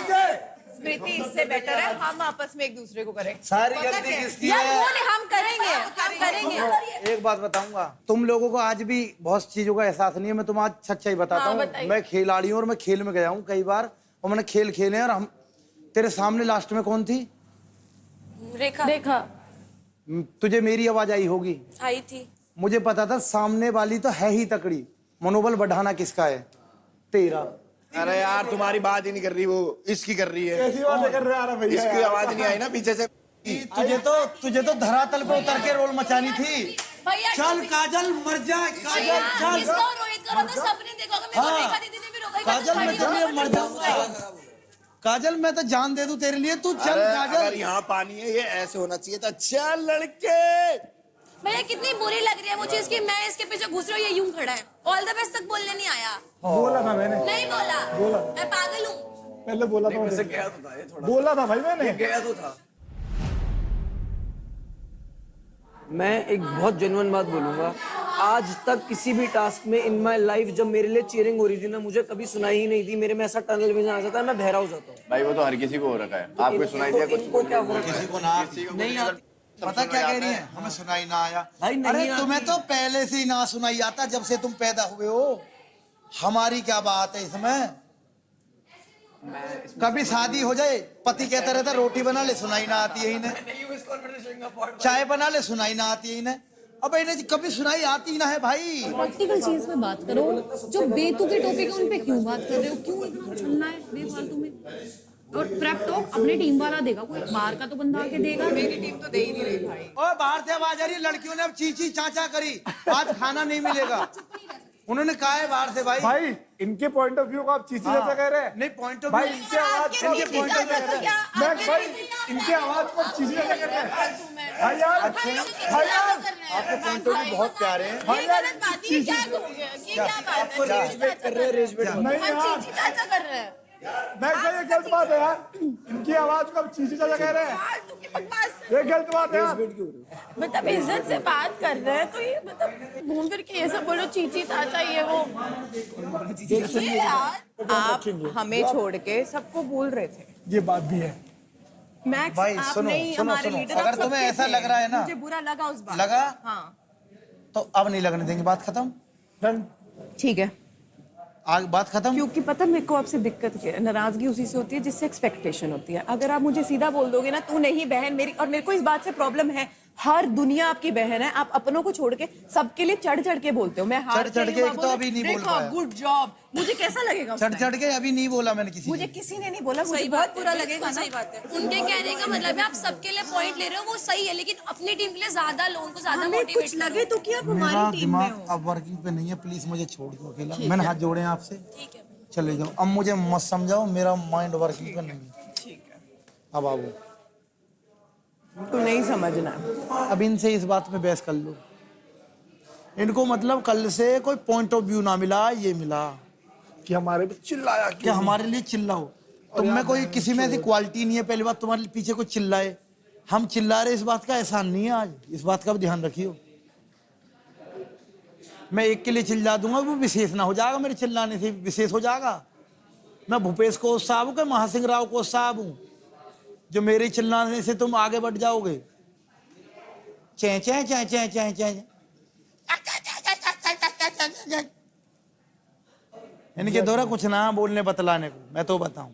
है। स्मृति इससे बेटर है हम आपस में एक दूसरे को करें। सारी गलती किसकी यार है? बोले हम करेंगे, हम करेंगे। एक बात बताऊंगा, तुम लोगों को आज भी बहुत चीजों का एहसास नहीं है, मैं तुम्हें आज सच्चाई बताता हूँ। मैं खिलाड़ी हूँ और मैं खेल में गया हूँ कई बार, और मैंने खेल खेले और हम तेरे सामने लास्ट में कौन थी? रेखा तुझे मेरी आवाज आई होगी, आई थी। मुझे पता था सामने वाली तो है ही तकड़ी, मनोबल बढ़ाना किसका है? तेरा। अरे यार तुम्हारी बात ही नहीं कर रही, वो इसकी कर रही है। कैसी बातें कर रहा है भैया? इसकी आवाज नहीं आई ना पीछे से। तुझे तो धरातल पे उतर के रोल मचानी थी। भैया चल काजल मर जा, काजल चल। इसको रोहित का तो सबने देखा होगा, मेरे को रेखा दीदी ने भी रोका। काजल मैं तेरे लिए मर जाऊंगा, काजल मैं तो जान दे दूं तेरे लिए, तू चल काजल। अगर यहाँ पानी है, ये ऐसे होना चाहिए था। चल लड़के। भैया कितनी बुरी लग रही है मुझे इसकी, मैं इसके पीछे घुस रही हूँ, ये यूं खड़ा है, ऑल द बेस्ट तक बोलने नहीं आया। बोला था मैंने, नहीं बोला, मैं पागल हूँ। पहले बोला था मुझे, गया तो था ये थोड़ा, बोला था भाई मैंने। गया तो था। मैं एक बहुत जेन्युइन बात बोलूंगा, आज तक किसी भी टास्क में इन माय लाइफ जब मेरे लिए चीयरिंग हो रही थी ना, मुझे कभी सुनाई ही नहीं थी। मेरे में ऐसा टनल विजन आ जाता है, मैं बहरा हो जाता हूँ। भाई वो तो हर किसी को हो रखा है, आपको सुनाई दिया कुछ? इनको क्या हो रहा है? किसी को ना नहीं आती। पता क्या कह रही है, हमें सुनाई ना आया। भाई नहीं अरे आती। तुम्हें तो पहले से ही ना सुनाई आता, जब से तुम पैदा हुए हो। हमारी क्या बात है इसमें? कभी शादी हो जाए, पति कहता रहता रोटी बना ले, सुनाई ना आती है इन्हें। चाय बना ले, सुनाई ना आती है इन्हें। अब इन्हें कभी सुनाई आती ना है भाई। प्रैक्टिकल चीज में बात करो, जो बेतुके टॉपिक है उन पे क्यों बात कर रहे हो? क्यों इतना छलना है बेफालतू में? और प्रेप टॉक अपनी टीम वाला देगा, कोई बाहर का तो बंदा आके देगा। मेरी टीम तो दे ही नहीं रही भाई। और बाहर से आवाज आ रही, लड़कियों ने अब चीची चाचा करी, आज खाना नहीं मिलेगा। उन्होंने कहा है बाहर से भाई इनके पॉइंट ऑफ व्यू को आप चीची चाचा कह रहे हैं? नहीं, पॉइंट ऑफ भाई व्यू इनके आवाज को इनके पॉइंट ऑफ व्यू मैं भाई इनके आवाज को चीची चाचा कह रहे हैं? भाई यार आपके पॉइंट ऑफ व्यू बहुत प्यारे हैं भाई यार आपको रेजबेट कर रहे हैं, रेजबेट नहीं यार, चाचा कर रहे हैं मैं ये गलत बात है यार। इनकी आवाज को आप चीची चाचा कह रहे हैं, ये गलत बात है यार। मतलब इज्जत से बात कर रहे हैं तो ये मतलब घूम फिर के ये सब बोलो चीची चाचा ये वो। ये यार आप हमें छोड़ के सबको बोल रहे थे। ये बात भी है। मैक्स भाई आप सुनो नहीं सुनो हमारे सुनो, लीडर, अगर आप तुम्हें सबके ऐसा थे। लग रहा है ना, मुझे बुरा लगा उस बात। लगा हाँ तो अब नहीं लगने देंगे, बात खत्म। डन। ठीक है, आगे बात खत्म। क्योंकि पता मेरे को आपसे दिक्कत क्या है, नाराजगी उसी से होती है जिससे एक्सपेक्टेशन होती है। अगर आप मुझे सीधा बोल दोगे ना, तू नहीं बहन मेरी, और मेरे को इस बात से प्रॉब्लम है, हर दुनिया आपकी बहन है, आप अपनों को छोड़ के सबके लिए चढ़ चढ़ के बोलते हो। मैं हार चढ़ के तो अभी नहीं बोल पाया। गुड जॉब, मुझे कैसा लगेगा उस चढ़ time? चढ़ के अभी नहीं बोला मैंने किसी मुझे ने। किसी ने नहीं बोला, मुझे बहुत बुरा लगेगा। सही बात है। उनके कहने का मतलब है आप सबके लिए पॉइंट ले रहे हो, वो सही है, लेकिन अपनी टीम के लिए ज्यादा लोगों को ज्यादा हमें मोटिवेट कुछ लगे तो कि आप मेरा हमारी टीम में दिमाग हो। अब वर्किंग पे नहीं है, प्लीज मुझे छोड़ दो अकेला। मैंने हाथ जोड़े हैं आपसे, ठीक है चले जाओ। अब मुझे मत समझाओ, मेरा माइंड वर्किंग पे नहीं है। ठीक है, अब आओ, तू नहीं समझना। अब इनसे इस बात में बहस कर लो। इनको मतलब कल से कोई पॉइंट ऑफ व्यू ना मिला, ये मिला कि हमारे पे चिल्लाया कि हमारे लिए चिल्लाओ। तुम में कोई किसी में ऐसी क्वालिटी नहीं है, पहली बात तुम्हारे पीछे कोई चिल्लाए। हम चिल्ला रहे, इस बात का एहसान नहीं है आज, इस बात का भी ध्यान रखियो। मैं एक के लिए चिल्ला दूंगा, वो विशेष ना हो जाएगा, मेरे चिल्लाने से विशेष हो जाएगा। मैं भूपेश कोच साहब हूँ कि महासिंह राव कोच साहब हूँ जो मेरे चिल्लाने से तुम आगे बढ़ जाओगे? चै चै चै चै चै चै इनके द्वारा कुछ ना बोलने बतलाने को, मैं तो बताऊं।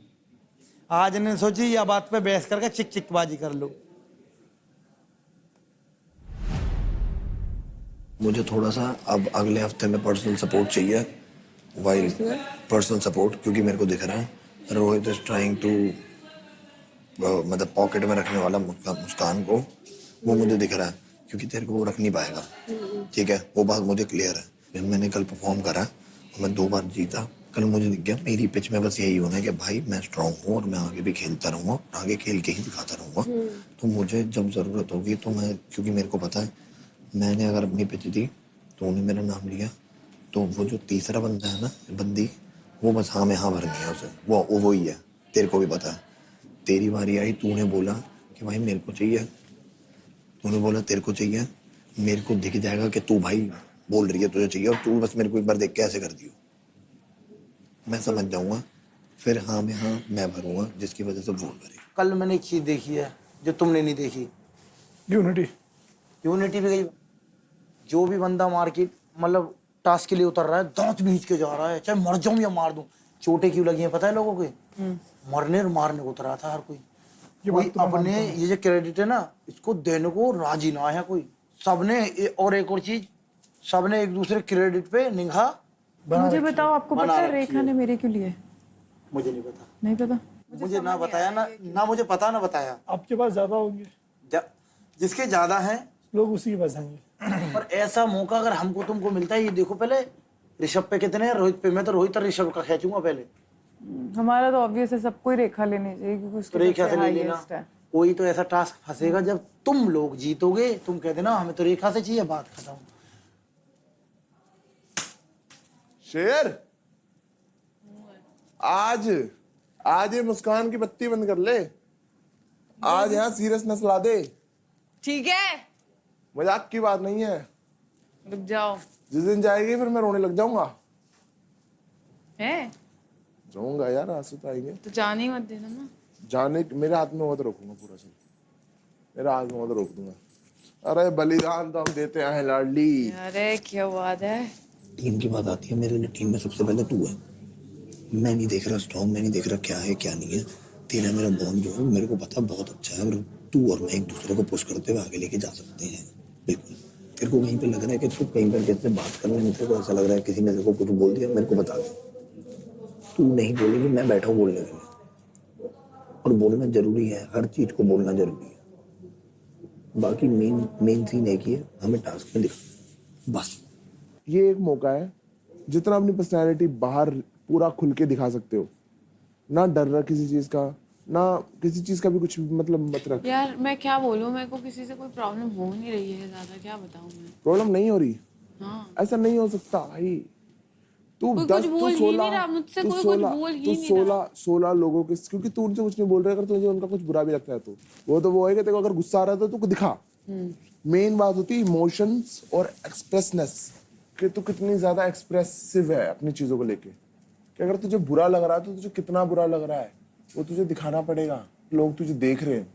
आज इन्हें सोची या बात पे बहस करके चिक चिकबाजी कर लो। मुझे थोड़ा सा अब अगले हफ्ते में पर्सनल सपोर्ट चाहिए, वाइल पर्सनल सपोर्ट, क्योंकि मेरे को दिख रहा है रोहित इज ट्राइंग टू मतलब पॉकेट में रखने वाला मुस्कान को, वो मुझे दिख रहा है, क्योंकि तेरे को वो रख नहीं पाएगा। ठीक है, वो बात मुझे क्लियर है। मैंने कल परफॉर्म करा और मैं 2 बार जीता। कल मुझे दिख गया मेरी पिच में बस यही होना है कि भाई मैं स्ट्रांग हूँ और मैं आगे भी खेलता रहूँगा, आगे खेल के ही दिखाता रहूँगा। तो मुझे जब ज़रूरत होगी तो मैं, क्योंकि मेरे को पता है मैंने अगर अपनी पिच दी तो उन्हें मेरा नाम लिया, तो वो जो तीसरा बंदा है ना, बंदी, वो बस हाँ में हाँ भरनी है उसे, वो ही है। तेरे को भी पता है, तेरी बारी आई, तूने बोला कि भाई मेरे को चाहिए, तूने बोला तेरे को चाहिए, मेरे को दिख जाएगा कि तू भाई बोल रही है तुझे चाहिए, और तू बस मेरे को एक बार देख के ऐसे कर दियो, मैं समझ जाऊंगा, फिर हाँ में हाँ मैं भरूंगा, जिसकी वजह से वोट भरेगा। कल मैंने एक चीज देखी है जो तुमने नहीं देखी, यूनिटी भी गई। जो भी बंदा मार्केट मतलब टास्क के लिए उतर रहा है, दांत बीच के जा रहा है, चाहे मर जाऊं या मार दूं। चोटें क्यों लगी हैं पता है लोगों के? मरने और मारने को उतरा था हर कोई। अपने ये जो क्रेडिट है ना, इसको देने को राजी ना है कोई। सबने और एक और चीज, सबने एक दूसरे क्रेडिट पे निगाह। मुझे बताओ, आपको पता है रेखा ने मेरे क्यों लिए? मुझे नहीं पता। नहीं पता? मुझे ना बताया ना मुझे पता ना बताया। आपके पास ज्यादा होंगे, जिसके ज्यादा हैं लोग उसी के पास जाएंगे। और ऐसा मौका अगर हमको तुमको मिलता है, ये देखो पहले ऋषभ पे कितने हैं, रोहित पे। मैं तो रोहित और ऋषभ का खींचूंगा पहले। हमारा तो ऑब्वियस है, सबको ही रेखा लेनी चाहिए क्योंकि उसके रेखा से सबसे ले लेना। हाईएस्ट है। कोई तो ऐसा टास्क फंसेगा जब तुम लोग जीतोगे, तुम कह देना हमें तो रेखा से चाहिए, बात खत्म। शेर, आज ये मुस्कान की बत्ती बंद कर ले, आज यहाँ सीरियसनेस ला दे। ठीक है, मजाक की बात नहीं है। रुक जाओ। जिस दिन जाएगी फिर मैं रोने लग जाऊंगा। है जाऊंगा यार, आंसू तो आएंगे। तो जाने ही मत देना ना। जाने मेरे हाथ में हो तो रोकूंगा पूरा चल, मेरे हाथ में हो तो रोक दूंगा। अरे बलिदान तो हम देते हैं लाडली। अरे क्या बात है। टीम की बात आती है, मेरे लिए टीम में सबसे पहले तू है। मैं नहीं देख रहा स्ट्रॉन्ग, मैं नहीं देख रहा क्या है क्या नहीं है। तेरा मेरा बॉन्ड जो है मेरे को पता बहुत अच्छा है, और तू और मैं एक दूसरे को पुश करते हुए आगे लेके जा सकते हैं। बिल्कुल। तेरे को कहीं पे लग रहा है कि तू कहीं पर किससे बात करने में तेरे को ऐसा लग रहा है किसी ने तेरे को कुछ बोल दिया, मेरे को बता दे। तू नहीं बोलेगी, मैं बैठा हूँ बोलने के लिए, और बोलना जरूरी है, हर चीज को बोलना जरूरी है। बाकी मेन सीन एक ही है, हमें टास्क में दिखा बस। ये एक मौका है जितना अपनी पर्सनैलिटी बाहर पूरा खुल के दिखा सकते हो, ना डर रहा किसी चीज का, ना किसी चीज का भी कुछ मतलब मत रख। यार मैं क्या बोलूं, मेरे को किसी से कोई प्रॉब्लम हो नहीं रही है ज्यादा, क्या बताऊं मैं। प्रॉब्लम नहीं हो रही। हाँ। ऐसा नहीं हो सकता भाई। तू कोई 10 कुछ बोल ही नहीं रहा मुझसे, कोई कुछ बोल ही नहीं रहा। 16 लोगों के, क्योंकि तू उनसे कुछ नहीं बोल रहा, अगर तुझे उनका कुछ बुरा भी लगता है तो वो है कि तेरे को अगर गुस्सा आ रहा है तो तू दिखा। मेन बात होती है इमोशंस और एक्सप्रेसनेस, कि तू कितनी ज्यादा एक्सप्रेसिव है अपनी चीजों को लेके। कि अगर तुझे बुरा लग रहा है तो तुझे कितना बुरा लग रहा है वो तुझे दिखाना पड़ेगा। लोग तुझे देख रहे हैं,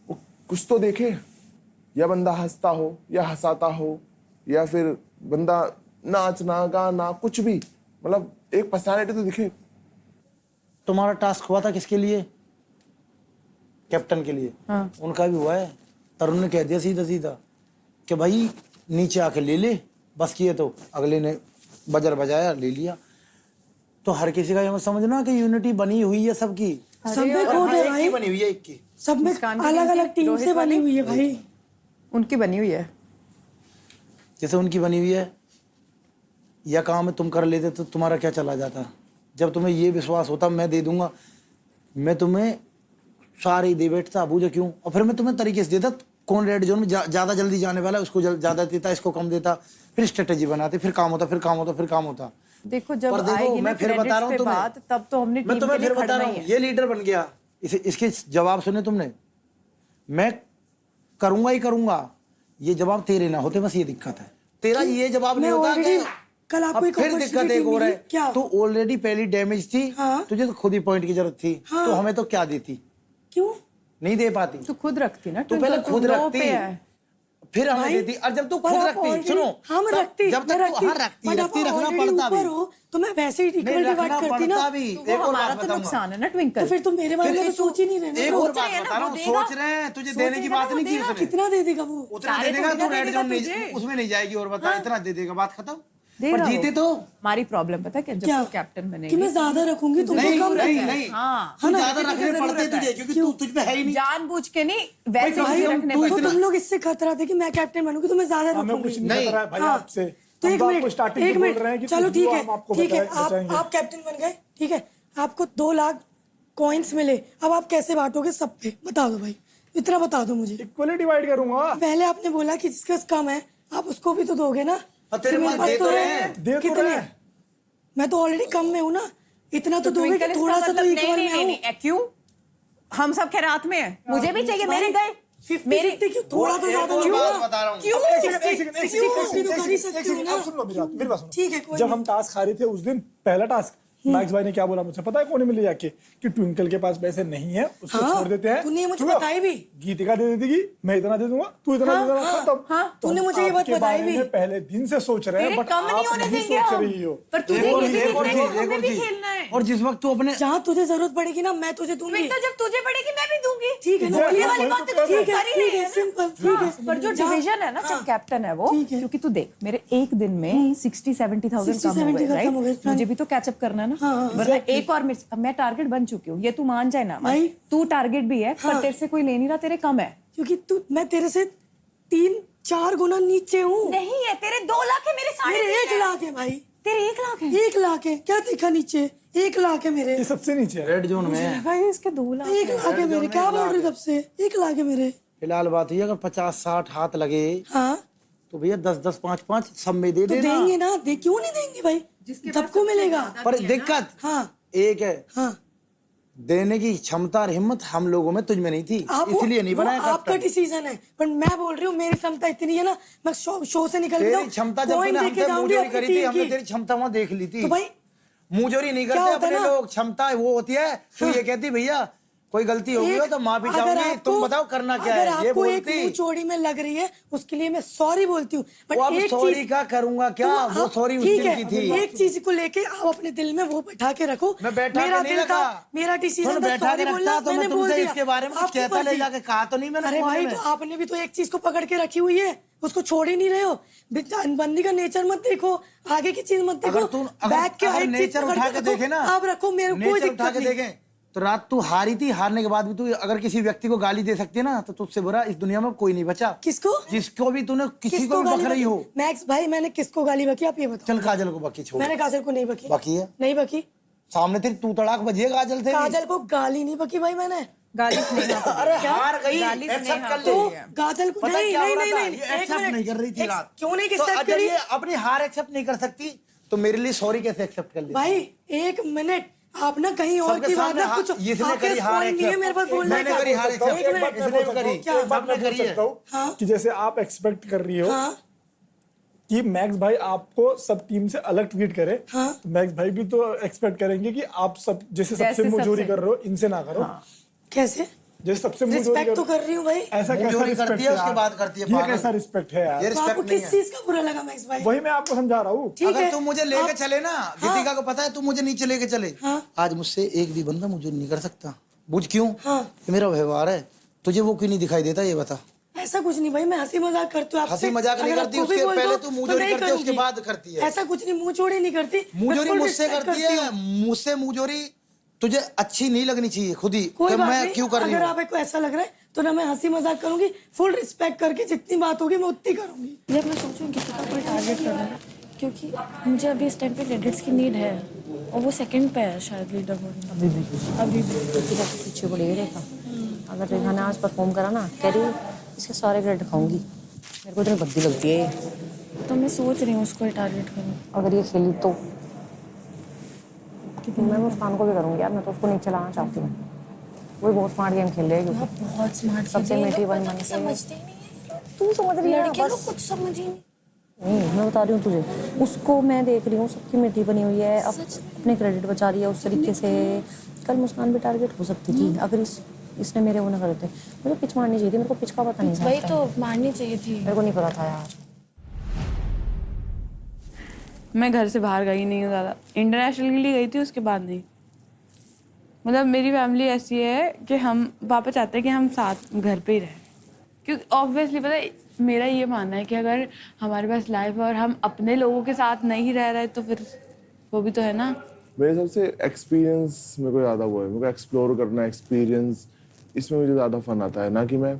वो कुछ तो देखे। या बंदा हंसता हो या हंसाता हो, या फिर बंदा नाचना गाना कुछ भी, मतलब एक पर्सनालिटी तो दिखे। तुम्हारा टास्क हुआ था किसके लिए? कैप्टन के लिए। हाँ। उनका भी हुआ है। तरुण ने कह दिया सीधा सीधा कि भाई नीचे आके ले ले, बस किए तो अगले ने बजर बजाया, ले लिया। तो हर किसी का ये समझना कि यूनिटी बनी हुई है सबकी। सब में खोट है भाई, बनी हुई है एक की। सब में अलग अलग टीम से बनी हुई है भाई। उनकी बनी हुई है, जैसे उनकी बनी हुई है। यह काम तुम कर लेते तो तुम्हारा क्या चला जाता। जब तुम्हें ये विश्वास होता मैं दे दूंगा, मैं तुम्हें सारे दे बैठता, अबूझे क्यों। और फिर मैं तुम्हें तरीके से देता, कौन रेड जोन में ज्यादा जल्दी जाने वाला है उसको ज्यादा देता, इसको कम देता, फिर स्ट्रेटेजी बनाते, फिर काम होता, फिर काम होता, फिर काम होता। देखो जब पर देखो, आएगी ना मैं फिर बता रहा हूँ तुम्हें, बात, तब तो हमने मैं टीम तुम्हें के लिए फिर बता खड़ना रहा ही हूँ, है। ये लीडर बन गया। इसके जवाब सुने तुमने, मैं करूंगा ही करूंगा। ये जवाब तेरे ना होते, बस ये दिक्कत है। तेरा ये जवाब नहीं होता कि कल आपको एक फिर दिक्कत एक और है। क्या तू ऑलरेडी पहली डैमेज थी। हाँ? तुझे तो खुद ही पॉइंट की जरूरत थी। हाँ? तो हमें तो क्या देती, क्यों नहीं दे पाती। तू खुद रखती ना, तू पहले खुद रखती, फिर हमें भाई, देती। और जब तू पर खुद आप रखती, already- सुनो, हम रखती, जब मैं तक तू हाँ रखती but रखती आप रखना already पड़ता भी। ऊपर हो, तो मैं वैसे ही नहीं, इक्वल डिवाइड रखना करती ना। पड़ता भी। तो एक वो और हमारा बात तो बताऊंगा। नुकसान है ना ट्विंकल। तो फिर तुम मेरे बारे में तो सोच ही नहीं रहे एक ना। और सोच रहे बात हैं ना, बता रहा वो हूँ, देगा। सोच रहे हैं, तुझे देने की सोचेगा बात ना, नहीं वो की देगा। उसने। कितना दे देगा वो? उतना सारे दे देगा, थोड़ी तू ना रेड देगा जोन तुझे। उसमें नहीं जाएगी। और बता, इतना दे देगा, बात खत्म। देगा पर जीते वो। तो हमारी प्रॉब्लम पता है क्या, जब क्या? तू कैप्टन बनेगी कि मैं ज्यादा रखूंगी तुमको नहीं कम नहीं रखना है। नहीं, हाँ। तू है ना? ज्यादा रखने पड़ते तुझे, क्योंकि तू तुझ पे है ही नहीं। जानबूझ के नहीं, वैसे भाई, ही हम रखने तू पड़ते तो तुम लोग इससे खतरा थे कि मैं कैप्टन बनूंगी तो मैं ज्यादा हमें रखूंगी। कुछ नहीं खतरा है भाई हाँ। आपसे। तो हम एक तो आपको मिनट, स्टार्टिंग एक से बोल रहे हैं मिनट, कि चलो कुछ भी ठीक हो, है, हम आपको ठीक है। बचाएंगे। आप कैप्टन बन गए, ठीक है। आपको 2 लाख कॉइन्स मिले, अब आप कैसे बांटोगे सब पे? बता दो भाई, इतना बता दो मुझे। इक्वली डिवाइड करूंगा। पहले आपने बोला कि जिसका कम है आप उसको भी तो दोगे ना। और तेरे कि मेरे पास दे तो है। रहे हैं। दे तो कितने? रहे हैं। मैं तो ऑलरेडी कम में हूँ ना, इतना तो दोगे कि थोड़ा सा तो नहीं इक्वल नहीं में हूँ। नहीं, क्यों? हम सब खैरात में हैं, मुझे भी चाहिए, मेरे गए। 50-50 क्यों? थोड़ा तो ज्यादा और नहीं बात होगा? बता रहा हूँ। क्यों? एक सेकंड, एक सेकंड, एक सेकंड, एक सेकंड, तो कर ही सकते एक हो सेकंड, ना। आप सुन लो मेरी बात सुनो। ठीक है, कोई जब नहीं। हम टास्क हारे थे उस दिन, पहला टास्क, मैक्स भाई ने क्या बोला मुझे पता है? कौन मिले जाके कि ट्विंकल के पास पैसे नहीं है, उसको हाँ, छोड़ देते हैं। तूने मुझे सुनो, बताई भी। गीतिका दे देगी, मैं इतना दे दूंगा, तू इतना दे देना, खत्म। हाँ, तो तूने मुझे ये बात आपके बताई बारे भी। में पहले दिन से सोच रहे हैं, तेरे बट कम नहीं आप होने नहीं देंगे सोच हम। रही हो। पर तुझे एक और ये भी चीज, एक और देखना है, चीज, एक हमें और भी चीज। खेलना है। और जिस वक्त तू अपने जहाँ तुझे जरूरत पड़ेगी ना, मैं तुझे दूंगी। ट्विंकल, जब तुझे पड़ेगी मैं भी दूंगी। ठीक है ना? Exactly, ये वाली वही बात तो तो कह रहे ठीक है, कर ही रहे ठीक है, हैं ना। सिंपल, ठीक है। पर जो डिवीजन है ना, जब कैप्टन है वो, ठीक है। क्योंकि तू देख, मेरे एक दिन में 60-70,000 कम हो 60-70 गए, खत्म हो गए, राइट? मुझे भी तो कैचअप करना है ना। वरना एक और मैं टारगेट बन चुकी हूँ, ये तू मान जाए ना। भाई। तू टारगेट भी है, पर तेरे से कोई ले नहीं रहा, तेरे कम है। क्योंकि मैं तेरे से 3-4 गुना नीचे हूँ। नहीं है, तेरे 2 लाख है, मेरे 3.5 मेरे 1 लाख है भाई, तेरे 1 लाख है। 1 लाख है। क्या देखा नीचे? 1 लाख है मेरे। ये सबसे नीचे है। रेड जोन में भाई इसके 2 लाख 1 लाख है मेरे। क्या बोल रहे हो तब से? 1 लाख है मेरे। फिलहाल बात हुई, अगर 50-60 हाथ लगे हाँ तो भैया 10-10, 5-5 सब में दे तो देना। देंगे ना, क्यों नहीं देंगे भाई? सबको मिलेगा। पर दिक्कत हाँ एक है, हाँ देने की क्षमता और हिम्मत हम लोगों में तुझ में नहीं थी, इसलिए नहीं वो बनाया आपका कैप्टन। डिसीजन है, पर मैं बोल रही हूँ मेरी क्षमता इतनी है ना, मैं शो से निकल तेरी क्षमता जब तूने हमसे मुंहजोरी करी थी, हमने तेरी क्षमता वहां देख ली थी। तो भाई मुंहजोरी नहीं क्या करते होता है अपने ना? लोग, क्षमता वो होती है। तू ये कहती भैया कोई गलती हो गई हो तो माफी अगर चाहूंगी, आपको- तुम बताओ करना क्या अगर है, ये आपको एक बोलती। मुंह चोरी में लग रही है उसके लिए मैं सॉरी बोलती हूँ, बट वो अब एक सॉरी चीज का करूंगा क्या, तुम वो आप- सॉरी उस ठीक दिन है, की थी। एक चीज को लेके आप अपने दिल में वो बैठा के रखो। मैं बैठा मेरा के नहीं दिल था, रखा, मेरा डिसीजन तूने था बैठा सॉरी के बोलना, रखता तो मैं मैंने बोल तुमसे दिया। इसके बारे में कुछ आपकी कहता ले मर्जी। जाके कहा तो नहीं मैंने अरे तुम्हारे भाई में। तो आपने भी तो एक चीज को पकड़ के रखी हुई है, उसको छोड़ ही नहीं रहे हो। बंदी का नेचर मत देखो, आगे की चीज मत देखो। बैक के हर चीज नेचर पकड़ उठा के के रखो, देखे ना, आप रखो, मेरे को कोई नेचर उठा दिक्कत के नहीं। देखें तो रात तू हारी थी, हारने के बाद भी तू अगर किसी व्यक्ति को गाली दे सकती है ना, तो तुझसे बुरा इस दुनिया में कोई नहीं बचा। किसको? जिसको भी तूने किसी को भी गाली बक रही बकी? हो। मैक्स भाई मैंने किसको गाली बकी आप ये बताओ। चल काजल को बकी छोड़। मैंने काजल को नहीं बकी। बकी है? नहीं बकी। सामने तेरी तू तड़ाक बजी है काजल से। काजल को गाली नहीं बकी भाई मैंने। गाली स्नेहा को अरे क्या? हार गई, गाली एक्सेप्ट स्नेहा कर को ले। दी है। काजल को पता नहीं क्या हो नहीं रहा नहीं था? नहीं ये एक एक्सेप्ट मिनट। नहीं कर रही थी रात। क्यों नहीं तो एक्सेप्ट अगर करी? ये अपनी हार एक्सेप्ट नहीं कर सकती तो मेरे लिए सॉरी कैसे एक्सेप्ट कर ली? भाई एक मिनट, आप ना कहीं और सबके की बात सामने ना कुछ इसने आपके करी हार point नहीं है मेरे पास एक्सेप्ट, बोलने मैंने का। करी हार एक मिनट, एक्सेप्ट, इसने भी करी, क्या? एक बात मैं सबने बोल करी है। सकता हूँ कि जैसे आप एक्सपेक्ट कर रही हो हाँ कि मैक्स भाई आपको सब टीम से अलग ट्वीट करे, हाँ। तो मैक्स भाई भी तो एक्सपेक्ट करेंगे कि आप सब जैसे सबसे जैसे मुंहजोरी सबसे। कर रहे हो इनसे ना करो। कैसे? जैसे सबसे मुंहजोरी रिस्पेक्ट तो कर रही हूँ भाई। ऐसा कैसा मुंहजोरी रिस्पेक्ट करती है, उसके बाद करती है ये पागल। कैसा रिस्पेक्ट है यार? ये तो आपको रिस्पेक्ट नहीं किस है। चीज का बुरा लगा मैक्स भाई? वही मैं आपको समझा रहा हूँ। ठीक अगर है तू मुझे लेके आप- चले ना, गीतिका को पता है तू मुझे नीचे लेके चले, हाँ। आज मुझसे एक भी बंदा मुझे नहीं कर सकता। बुझ क्यों? हाँ। ये मेरा व्यवहार है, तुझे वो क्यों नहीं दिखाई देता ये बता। ऐसा कुछ नहीं भाई, मैं हंसी मजाक करती हूँ आपसे। हंसी मजाक नहीं अगर करती, आपको भी उसके बोल दो, पहले तू तो मुंहजोरी नहीं करती है, उसके करूंगी। बाद करती है। ऐसा कुछ नहीं, मुंह चोरी नहीं करती। मैं मुंहजोरी full मुझसे respect करती है, मुझसे मुंहजोरी तुझे अच्छी नहीं लगनी चाहिए खुद ही कोई कि बात मैं नहीं, क्यों कर रही अगर हूँ। आपको ऐसा लग रहा है तो ना मैं हंसी मजाक करूंगी, फुल रिस्पेक्ट करके जितनी बात होगी मैं उतनी करूंगी। जब मैं सोचूं गीतिका को टारगेट करना है, क्योंकि मुझे अभी इस टाइम पे क्रेडिट्स की नीड है और वो सेकंड पे है शायद लीडर होने। अभी भी गीतिका के पीछे पड़ी है रेखा। अगर रेखा ने आज परफॉर्म करा ना, कह रही इसके सारे क्रेडिट खाऊंगी, मेरे को इतनी गद्दी लगती है ये। तो मैं सोच रही हूँ उसको टारगेट करूँ। अगर ये खेली तो मैं मुस्कान को भी करूंगी यार, मैं तो उसको नीचे लाना चाहती हूँ। वो बहुत स्मार्ट गेम खेल रही है, आप क्योंकि बहुत स्मार्ट सबसे मीठी बन बन के समझते ही नहीं है तू समझ रही है ना, लड़के लोग बस कुछ समझ ही नहीं। नहीं, मैं बता रही हूँ तुझे, उसको मैं देख रही हूँ, सबकी मीठी बनी हुई है, अब अपने क्रेडिट बचा रही है उस तरीके से। कल मुस्कान भी टारगेट हो सकती थी अगर इसने मेरे वो ना करे थे। मुझे पिच मारनी चाहिए थी, मेरे को पिच का पता नहीं था। वही तो मारनी चाहिए थी। मेरे को नहीं पता था यार। मैं घर से बाहर गई नहीं हूँ ज़्यादा, इंटरनेशनल के लिए गई थी, उसके बाद नहीं। मतलब मेरी फैमिली ऐसी है कि हम पापा चाहते हैं कि हम साथ घर पे ही रहें, क्योंकि ऑब्वियसली पता है मेरा ये मानना है कि अगर हमारे पास लाइफ है और हम अपने लोगों के साथ नहीं रह रहे तो फिर वो भी तो है ना। मेरे हिसाब से एक्सपीरियंस मेरे को ज़्यादा वो है, मेरे को एक्सप्लोर करना, एक्सपीरियंस, इसमें मुझे ज़्यादा फन आता है, ना कि मैं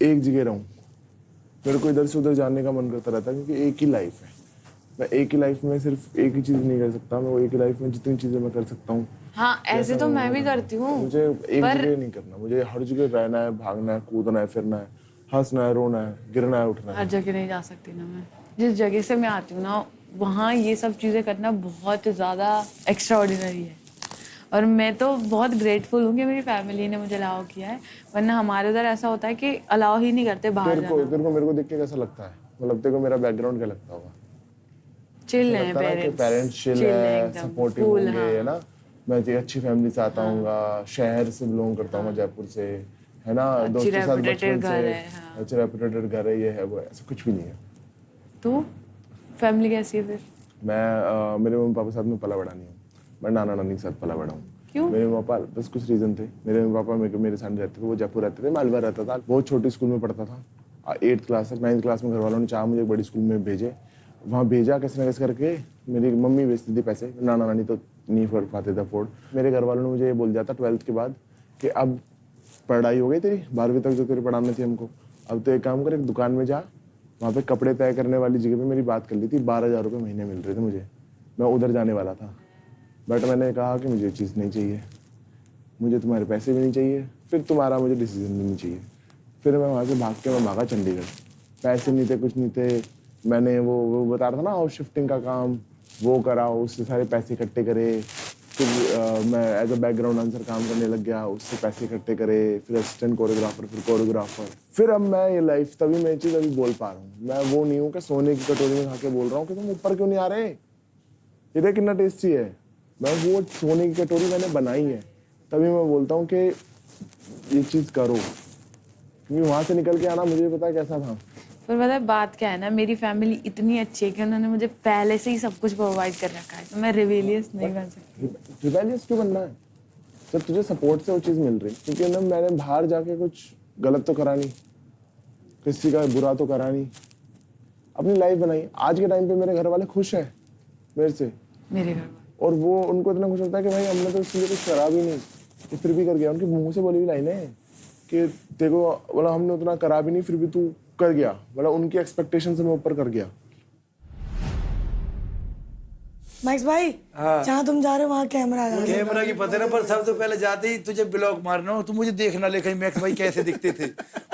एक जगह रहूँ। मेरे को इधर से उधर जाने का मन करता रहता है, क्योंकि एक ही लाइफ है। मैं एक ही लाइफ में सिर्फ एक ही चीज़ नहीं कर सकता, मैं वो एक ही लाइफ में जितनी चीज़ें मैं कर सकता हूँ। हाँ ऐसे तो मैं भी करती हूँ, मुझे एक जगह नहीं करना, मुझे हर जगह रहना है, भागना है, कूदना है, फिरना है, हंसना है, रोना है, गिरना है, उठना है। हर जगह नहीं जा सकती ना मैं। जिस जगह से मैं आती हूँ ना, वहाँ ये सब चीज़ें करना बहुत ज़्यादा एक्स्ट्रा ऑर्डिनरी है, और मैं तो बहुत ग्रेटफुल हूँ कि मेरी फैमिली ने मुझे अलाउ किया है, वरना हमारे उधर ऐसा होता है कि अलाउ ही नहीं करते बाहर जाना। तेरे को मेरे को देख के कैसा लगता है? मतलब तेरे को मेरा बैकग्राउंड क्या लगता होगा? चिल है पेरेंट्स चिल है, सपोर्टिव होंगे, है ना। मैं एक अच्छी फैमिली से आता हूँ, शहर से बिलोंग करता हूँ, जयपुर से, है ना, दोस्तों के साथ बचपन से, अच्छा रेपुटेटेड घर है, ये है वो है, ऐसा कुछ भी नहीं है। तो फैमिली कैसी है फिर? मैं मेरे मम्मी पापा के साथ में पला बड़ा नहीं हूँ, मैं नाना नानी के साथ पला बड़ा हूँ। क्यों? मेरे मम्मी पापा, बस कुछ रीजन थे। मेरे मम्मी पापा मेरे साथ रहते थे, वो जयपुर रहते थे, मैं अलवर रहता था। बहुत छोटी स्कूल में पढ़ता था, 8th क्लास तक। 9th क्लास में घर वालों ने चाहा मुझे एक बड़ी स्कूल में भेजे, वहाँ भेजा कैसे न कैसे करके। मेरी मम्मी भेजती थी पैसे, नाना नानी तो नहीं कर पाते थे अफोर्ड। मेरे घर वालों ने मुझे ये बोल दिया था 12th के बाद कि अब पढ़ाई हो गई तेरी, 12वीं तक जो तेरे पढ़ानी थी हमको, अब तो एक काम कर, एक दुकान में जा, वहाँ पे कपड़े तय करने वाली जगह पे मेरी बात कर ली थी। 12,000 रुपये महीने मिल रहे थे मुझे, मैं उधर जाने वाला था, बट मैंने कहा कि मुझे ये चीज़ नहीं चाहिए, मुझे तुम्हारे पैसे भी नहीं चाहिए, फिर तुम्हारा मुझे डिसीजन भी नहीं चाहिए। फिर मैं वहाँ से भाग के मैं भागा चंडीगढ़। पैसे नहीं थे, कुछ नहीं थे। मैंने वो बता रहा था ना, हाउस शिफ्टिंग का काम, वो करा, उससे सारे पैसे इकट्ठे करे, फिर मैं एज अ बैकग्राउंड डांसर काम करने लग गया, उससे पैसे इकट्ठे करे, फिर असिस्टेंट कोरियोग्राफर, फिर कोरियोग्राफर, फिर अब मैं ये लाइफ, तभी मैं ये चीज़ अभी बोल पा रहा हूँ। मैं वो नहीं हूँ कि सोने की कटोरी में खा के बोल रहा हूँ कि तुम ऊपर क्यों नहीं आ रहे, ये देख कितना टेस्टी है। मैं वो सोने की कटोरी मैंने बनाई है, तभी मैं बोलता हूँ कि ये चीज़ करो, क्योंकि वहाँ से निकल के आना मुझे पता है कैसा था। पर पता है बात क्या है ना, मेरी फैमिली इतनी अच्छी है कि उन्होंने मुझे पहले से ही सब कुछ प्रोवाइड कर रखा है, तो मैं रिबेलियस नहीं बन सकती। रिबेलियस क्यों बनना है जब तुझे सपोर्ट से वो चीज़ मिल रही? क्योंकि ना मैंने बाहर जाके कुछ गलत तो करा नहीं, किसी का बुरा तो करा नहीं, अपनी लाइफ बनाई। आज के टाइम पे मेरे घर वाले खुश हैं मेरे से, मेरे घर और वो उनको इतना खुश होता है कि भाई हमने तो इसलिए कुछ करा भी नहीं, ये फिर भी कर गया। उनके मुंह से बोली हुई लाइनें हैं कि देखो बोला हमने उतना करा भी नहीं फिर भी तू कर गया, बोला उनकी एक्सपेक्टेशन से मैं ऊपर कर गया। मैक्स भाई, जहाँ तुम जा रहे हो वहाँ कैमरा आ कैमरा की पता ना, पर सबसे पहले जाते ही तुझे ब्लॉक मारना हो, तू मुझे देखना ले कहीं मैक्स भाई कैसे दिखते थे।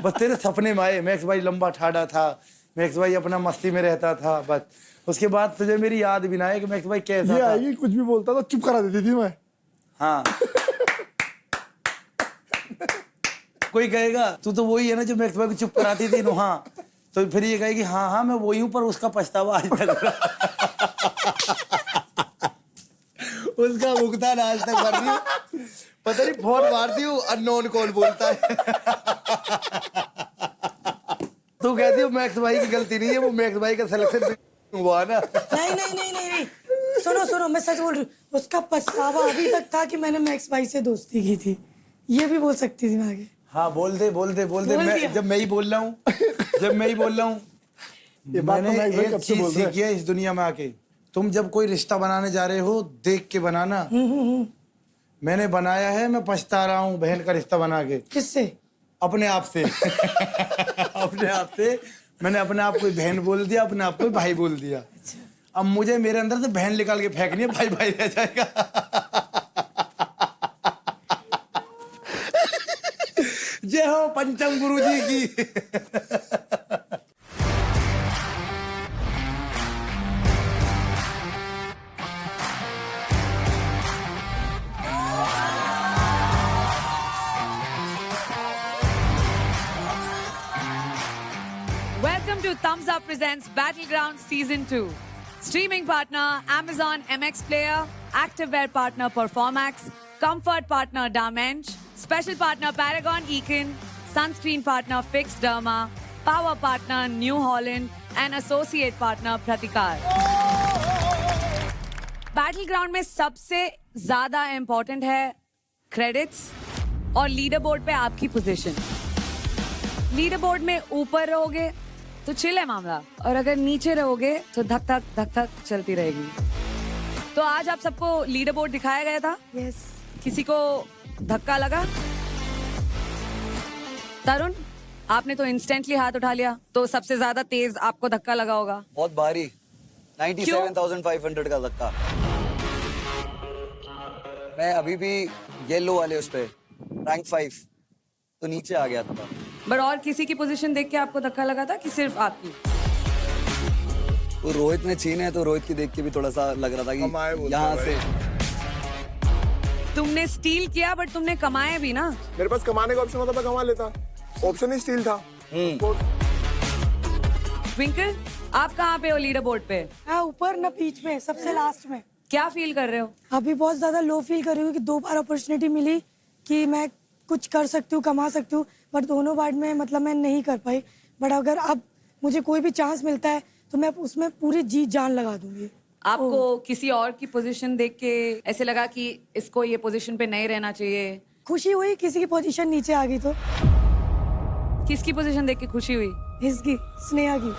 बस तेरे सपने में आए, मैक्स भाई लंबा ठाड़ा था, मैक्स भाई अपना मस्ती में रहता था, बस उसके बाद तुझे मेरी याद भी ना आए कि मैक्स भाई कैसा ये था। आएगी, कुछ भी बोलता था चुप करा देती थी मैं। हाँ कोई कहेगा तू तो वही है ना जो मैक्स भाई को चुप कराती थी नो, हाँ तो फिर ये कहेगी हाँ हाँ मैं वही हूँ, पर उसका पछतावा आज तक उसका भुगतान आज तक कर रही हूँ। पता नहीं फोन मारती हूँ, अननोन कॉल बोलता है। तू कहती हो मैक्स भाई की गलती नहीं है, वो मैक्स भाई का सिलेक्शन हुआ ना। नहीं नहीं नहीं नहीं नहीं, सुनो सुनो, मैं सच बोल रही हूँ, उसका पछतावा अभी तक था कि मैंने मैक्स भाई से दोस्ती की थी, ये भी बोल सकती थी मैं आगे। हाँ बोल दे बोल दे बोल दे, मैं जब मैं ही बोल रहा हूँ, जब मैं ही बोल रहा हूँ। मैंने एक चीज सीखी है इस दुनिया में आके, तुम जब कोई रिश्ता बनाने जा रहे हो देख के बनाना। मैंने बनाया है, मैं पछता रहा हूँ बहन का रिश्ता बना के। किससे? अपने आप से। अपने आप से मैंने अपने आप को बहन बोल दिया, अपने आप को भाई बोल दिया। अब मुझे मेरे अंदर से बहन निकाल के फेंकनी है, भाई भाई रह जाएगा। जय हो पंचम गुरु जी की। Welcome to Thumbs Up presents Battleground Season 2. Streaming partner Amazon MX Player, activewear partner Performax, comfort partner Damench, special partner Paragon Econ, sunscreen partner Fix Derma, power partner New Holland and associate partner Pratikar. Battleground में सबसे ज्यादा important है credits और leaderboard पे आपकी position. Leaderboard में ऊपर रहोगे तो चिल है मामला, और अगर नीचे रहोगे तो धक धक धक धक चलती रहेगी। तो आज आप सबको लीडरबोर्ड दिखाया गया था। यस। किसी को धक्का लगा? तरुण, आपने तो इंस्टेंटली हाथ उठा लिया, तो सबसे ज्यादा तेज आपको धक्का लगा होगा। बहुत भारी, 97,500 का धक्का। मैं अभी भी येलो वाले उस पे रैंक 5 तो नीचे आ गया था। बट और किसी की पोजीशन देख के आपको धक्का लगा था कि सिर्फ आपकी? वो रोहित ने छीने है तो रोहित की देख के भी थोड़ा सा लग रहा था कि यहाँ से। तुमने स्टील किया बट तुमने कमाए भी ना। मेरे पास कमाने का ऑप्शन होता मैं कमा लेता, ऑप्शन ही स्टील था। ट्विंकल, आप कहाँ पे हो लीडर बोर्ड पे? हाँ, ऊपर ना बीच में, सबसे लास्ट में। क्या फील कर रहे हो? अभी बहुत ज्यादा लो फील कर रही हूँ कि 2 बार अपॉर्चुनिटी मिली कि मैं कुछ कर सकती हूँ, कमा सकती हूँ, बट दोनों बार में मतलब मैं नहीं कर पाई। बट अगर अब मुझे कोई भी चांस मिलता है तो मैं उसमें पूरी जी जान लगा दूंगी। आपको किसी और की पोजीशन देख के ऐसे लगा कि इसको ये पोजीशन पे नहीं रहना चाहिए? खुशी हुई किसी की पोजीशन नीचे आ गई तो। किसकी पोजीशन देख के खुशी हुई? इसकी, स्नेहा की।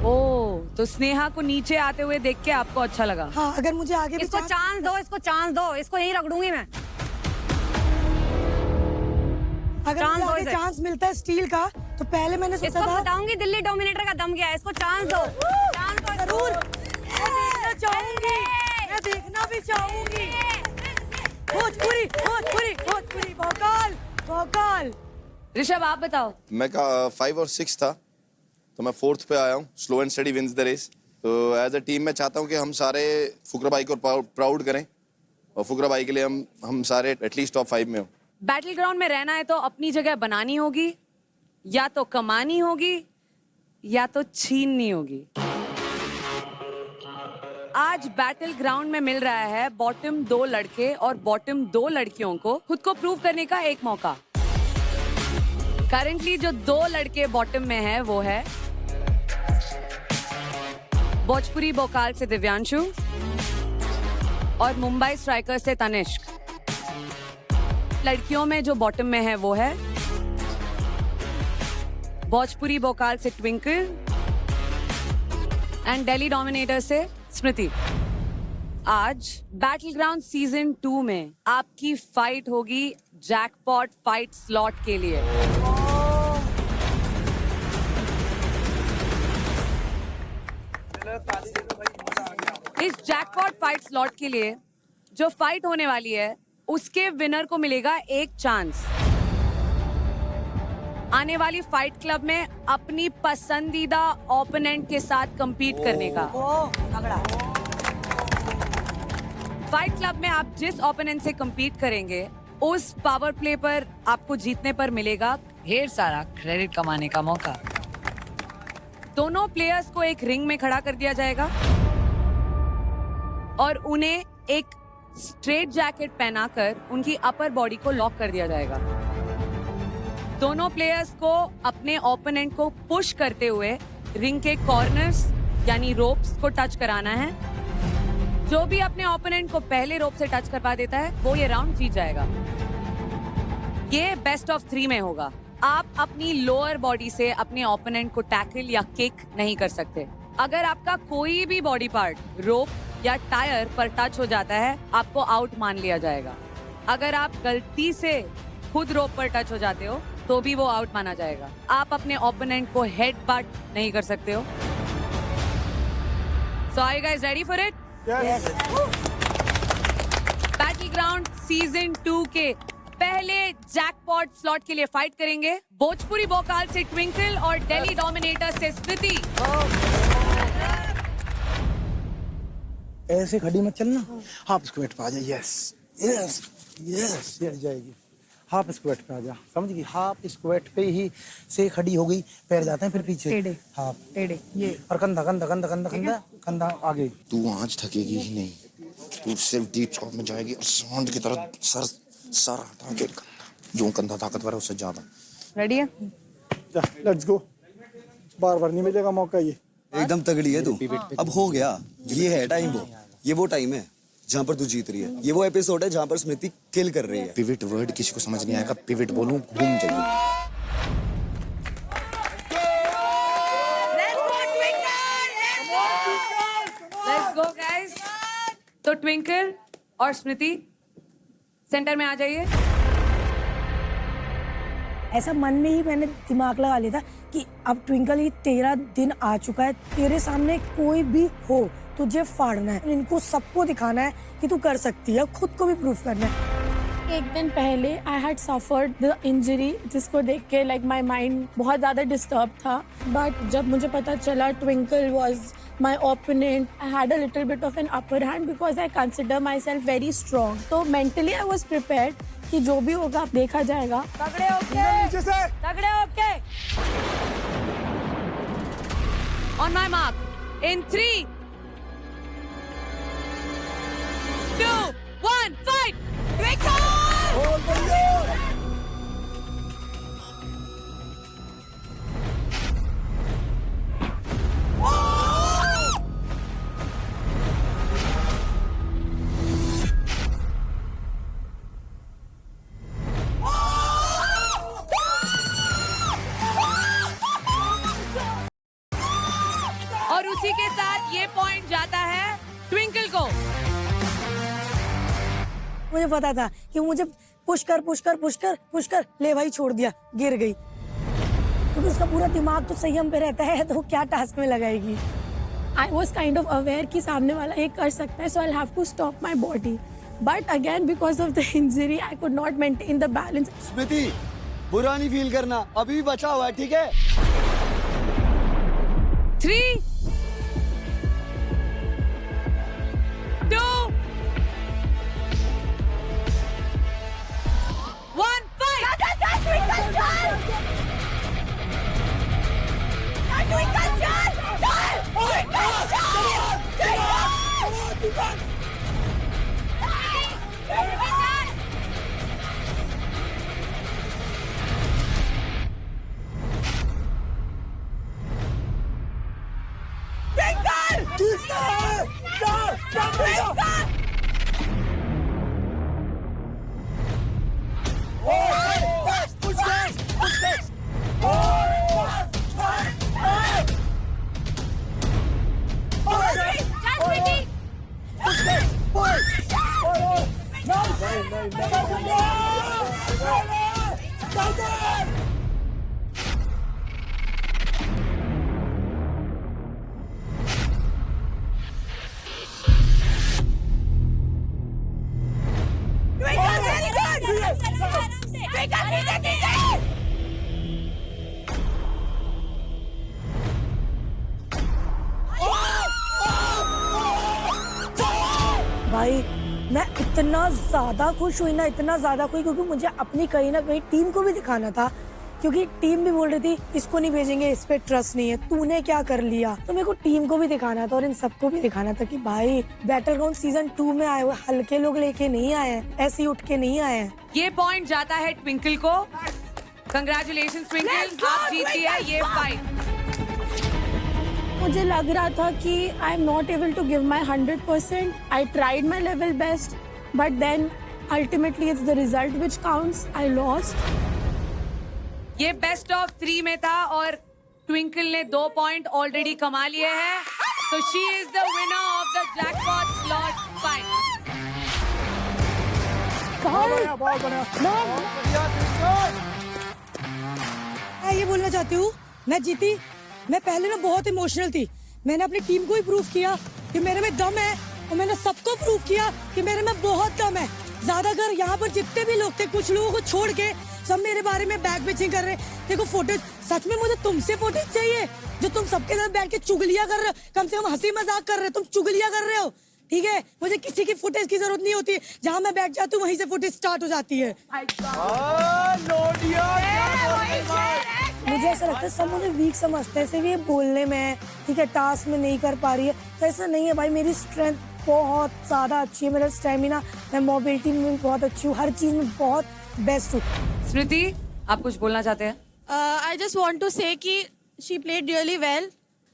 ओह, तो स्नेहा को नीचे आते हुए देख के आपको अच्छा लगा? हाँ, अगर मुझे आगे भी इसको चांस दो, इसको चांस दो, इसको यहीं रख दूंगी मैं। अगर मुझे आगे चांस मिलता है स्टील का तो पहले मैंने सोचा था बताऊंगी दिल्ली डोमिनेटर का दम क्या है। इसको चांस दो, चांस दो जरूर। मैं देखना चाहूंगी, मैं देखना भी चाहूंगी। भोजपुरी भोजपुरी भोजपुरी भोकाल भोकाल। ऋषभ, आप बताओ। मैं 5 और 6 था तो मैं 4th पे आया हूँ। Slow and steady wins the race. तो एज अ टीम मैं चाहता हूँ कि हम सारे फुकरा भाई को प्राउड करें और फुकरा भाई के लिए हम सारे एटलीस्ट टॉप 5 में हो। बैटल ग्राउंड में रहना है तो अपनी जगह बनानी होगी, या तो कमानी होगी, या तो छीननी होगी। आज बैटल ग्राउंड में मिल रहा है बॉटम 2 लड़के और बॉटम 2 लड़कियों को खुद को प्रूव करने का एक मौका। करंटली जो 2 लड़के बॉटम में है वो है भोजपुरी बोकाल से दिव्यांशु और मुंबई स्ट्राइकर से तनिष्क। लड़कियों में जो बॉटम में है वो है भोजपुरी बोकाल से ट्विंकल एंड दिल्ली डोमिनेटर से स्मृति। आज बैटल ग्राउंड सीजन 2 में आपकी फाइट होगी जैकपॉट फाइट स्लॉट के लिए। इस जैकपॉट फाइट स्लॉट के लिए जो फाइट होने वाली है उसके विनर को मिलेगा एक चांस आने वाली फाइट क्लब में अपनी पसंदीदा ओपोनेंट के साथ compete करने का। फाइट क्लब में आप जिस ओपोनेंट से compete करेंगे उस पावर प्ले पर आपको जीतने पर मिलेगा ढेर सारा क्रेडिट कमाने का मौका। दोनों प्लेयर्स को एक रिंग में खड़ा कर दिया जाएगा और उन्हें एक स्ट्रेट जैकेट पहनाकर उनकी अपर बॉडी को लॉक कर दिया जाएगा। दोनों प्लेयर्स को अपने ओपोनेंट को पुश करते हुए रिंग के कॉर्नर्स यानी रोप्स को टच कराना है। जो भी अपने ओपोनेंट को पहले रोप से टच करवा देता है वो ये राउंड जीत जाएगा। ये बेस्ट ऑफ 3 में होगा। आप अपनी लोअर बॉडी से अपने ओपोनेंट को टैकल या किक नहीं कर सकते। अगर आपका कोई भी बॉडी पार्ट रोप या टायर पर टच हो जाता है आपको आउट मान लिया जाएगा। अगर आप गलती से खुद रोप पर टच हो जाते हो तो भी वो आउट माना जाएगा। आप अपने ओपोनेंट को हेड बट नहीं कर सकते हो। So are you guys ready for it? Yes. Battle ground season 2 के पहले जैकपॉट स्लॉट के लिए फाइट करेंगे भोजपुरी बोकाल से ट्विंकल और दिल्ली डोमिनेटर से स्मृति। ऐसे खड़ी मत चलना, हाफ स्क्वाट पे आ जा। यस यस यस यस जाएगी। हाफ स्क्वाट पे आ जा, समझ गई? हाफ स्क्वाट पे ही से खड़ी हो गई, पैर जाते हैं फिर पीछे। टेढ़े हाफ टेढ़े ये और कंधा कंधा कंधा कंधा कंधा कंधा आगे। तू आज थकेगी ही नहीं, तू सिर्फ डीप शॉट में जाएगी और साउंड की तरह सर हटा के जो कंधा ताकतवर है उससे ज्यादा। रेडी है? लेट्स गो। बार बार नहीं मिलेगा मौका ये। एकदम तगड़ी है तू। अब हो गया, ये है टाइम, वो टाइम है जहाँ पर तू जीत रही है। ये वो एपिसोड है जहाँ पर स्मृति किल कर रही है। पिवट वर्ड किसी को समझ नहीं आएगा, पिवट बोलूं घूम जाइए। Let's go guys। तो ट्विंकल और स्मृति सेंटर में आ जाइए। ऐसा मन में ही मैंने दिमाग लगा लिया था कि अब ट्विंकल ये 13 दिन आ चुका है, तेरे सामने कोई भी हो तुझे फाड़ना है। इनको सबको दिखाना है कि तू कर सकती है, खुद को भी प्रूफ करना है। एक दिन पहले I had suffered the injury जिसको देख के लाइक माय माइंड बहुत ज़्यादा डिस्टर्ब था। बट जब मुझे पता चला twinkle was my opponent, I had a little bit of an upper hand because I consider my self very strong. तो मेंटली आई वॉज प्रिपेयर्ड कि जो भी होगा देखा जाएगा। तगड़े होके, तगड़े होके। On my mark, in 3, 2, 1, fight! Twinkle! और उसी के साथ ये पॉइंट जाता है ट्विंकल को। मुझे पता था कि मुझे पुश कर ले भाई छोड़ दिया, गिर गई। क्योंकि उसका पूरा दिमाग तो संयम पे रहता है तो वो क्या टास्क में लगाएगी। I was kind of aware कि सामने वाला एक कर सकता है, so I have to stop my body. But again because of the injury I could not maintain the balance. Smriti बुरा नहीं फील करना, अभी भी बचा हुआ है, ठीक है? 3, 2, भाई मैं इतना ज्यादा खुश हुई ना, इतना ज्यादा खुश, क्योंकि मुझे अपनी कहीं ना कहीं टीम को भी दिखाना था, क्योंकि टीम भी बोल रही थी इसको नहीं भेजेंगे, इस पे ट्रस्ट नहीं है, तूने क्या कर लिया। तो मेरे को टीम को भी दिखाना था और इन सबको भी दिखाना था कि भाई बैटल ग्राउंड सीजन 2 में आए हुए हल्के लोग लेके नहीं आए हैं, ऐसे ही उठ के नहीं आए हैं। ये पॉइंट जाता है ट्विंकल को। कंग्रेचुलेशन ट्विंकल, आप जीती है ये फाइट। मुझे लग रहा था कि I am not able to give my 100%. I tried my level best, but then ultimately it's the result which counts. I lost. ये बेस्ट ऑफ 3 में था और ट्विंकल ने 2 पॉइंट ऑलरेडी कमा लिए हैं, तो she is the winner of the jackpot slot fight. मैं ये बोलना चाहती हूँ, मैं जीती। मैं पहले ना बहुत इमोशनल थी, मैंने अपनी टीम को ही प्रूव किया कि मेरे में दम है, और मैंने सबको प्रूव किया कि मेरे में बहुत दम है। ज्यादातर यहाँ पर जितने भी लोग थे, कुछ लोगों को छोड़ के सब मेरे बारे में बैक बेचिंग कर रहे। देखो फुटेज, सच में मुझे तुमसे फुटेज चाहिए जो तुम सबके साथ बैठ के चुगलियां कर रहे हो। कम से कम हंसी मजाक कर रहे हो, तुम चुगलियां कर रहे हो, ठीक है। मुझे किसी की फुटेज की जरूरत नहीं होती, जहाँ मैं बैठ जाती हूँ वहीं से फुटेज स्टार्ट हो जाती है। मुझे ऐसा लगता है सब मुझे वीक समझते हैं, सिर्फ ये बोलने में, ठीक है, टास्क में नहीं कर पा रही है, तो ऐसा नहीं है भाई। मेरी स्ट्रेंथ बहुत ज्यादा अच्छी है, मेरा स्टेमिना, मैं मोबिलिटी में बहुत अच्छी हूँ, हर चीज में बहुत बेस्ट हूँ। स्मृति, आप कुछ बोलना चाहते हैं? I just want to say कि she played really well.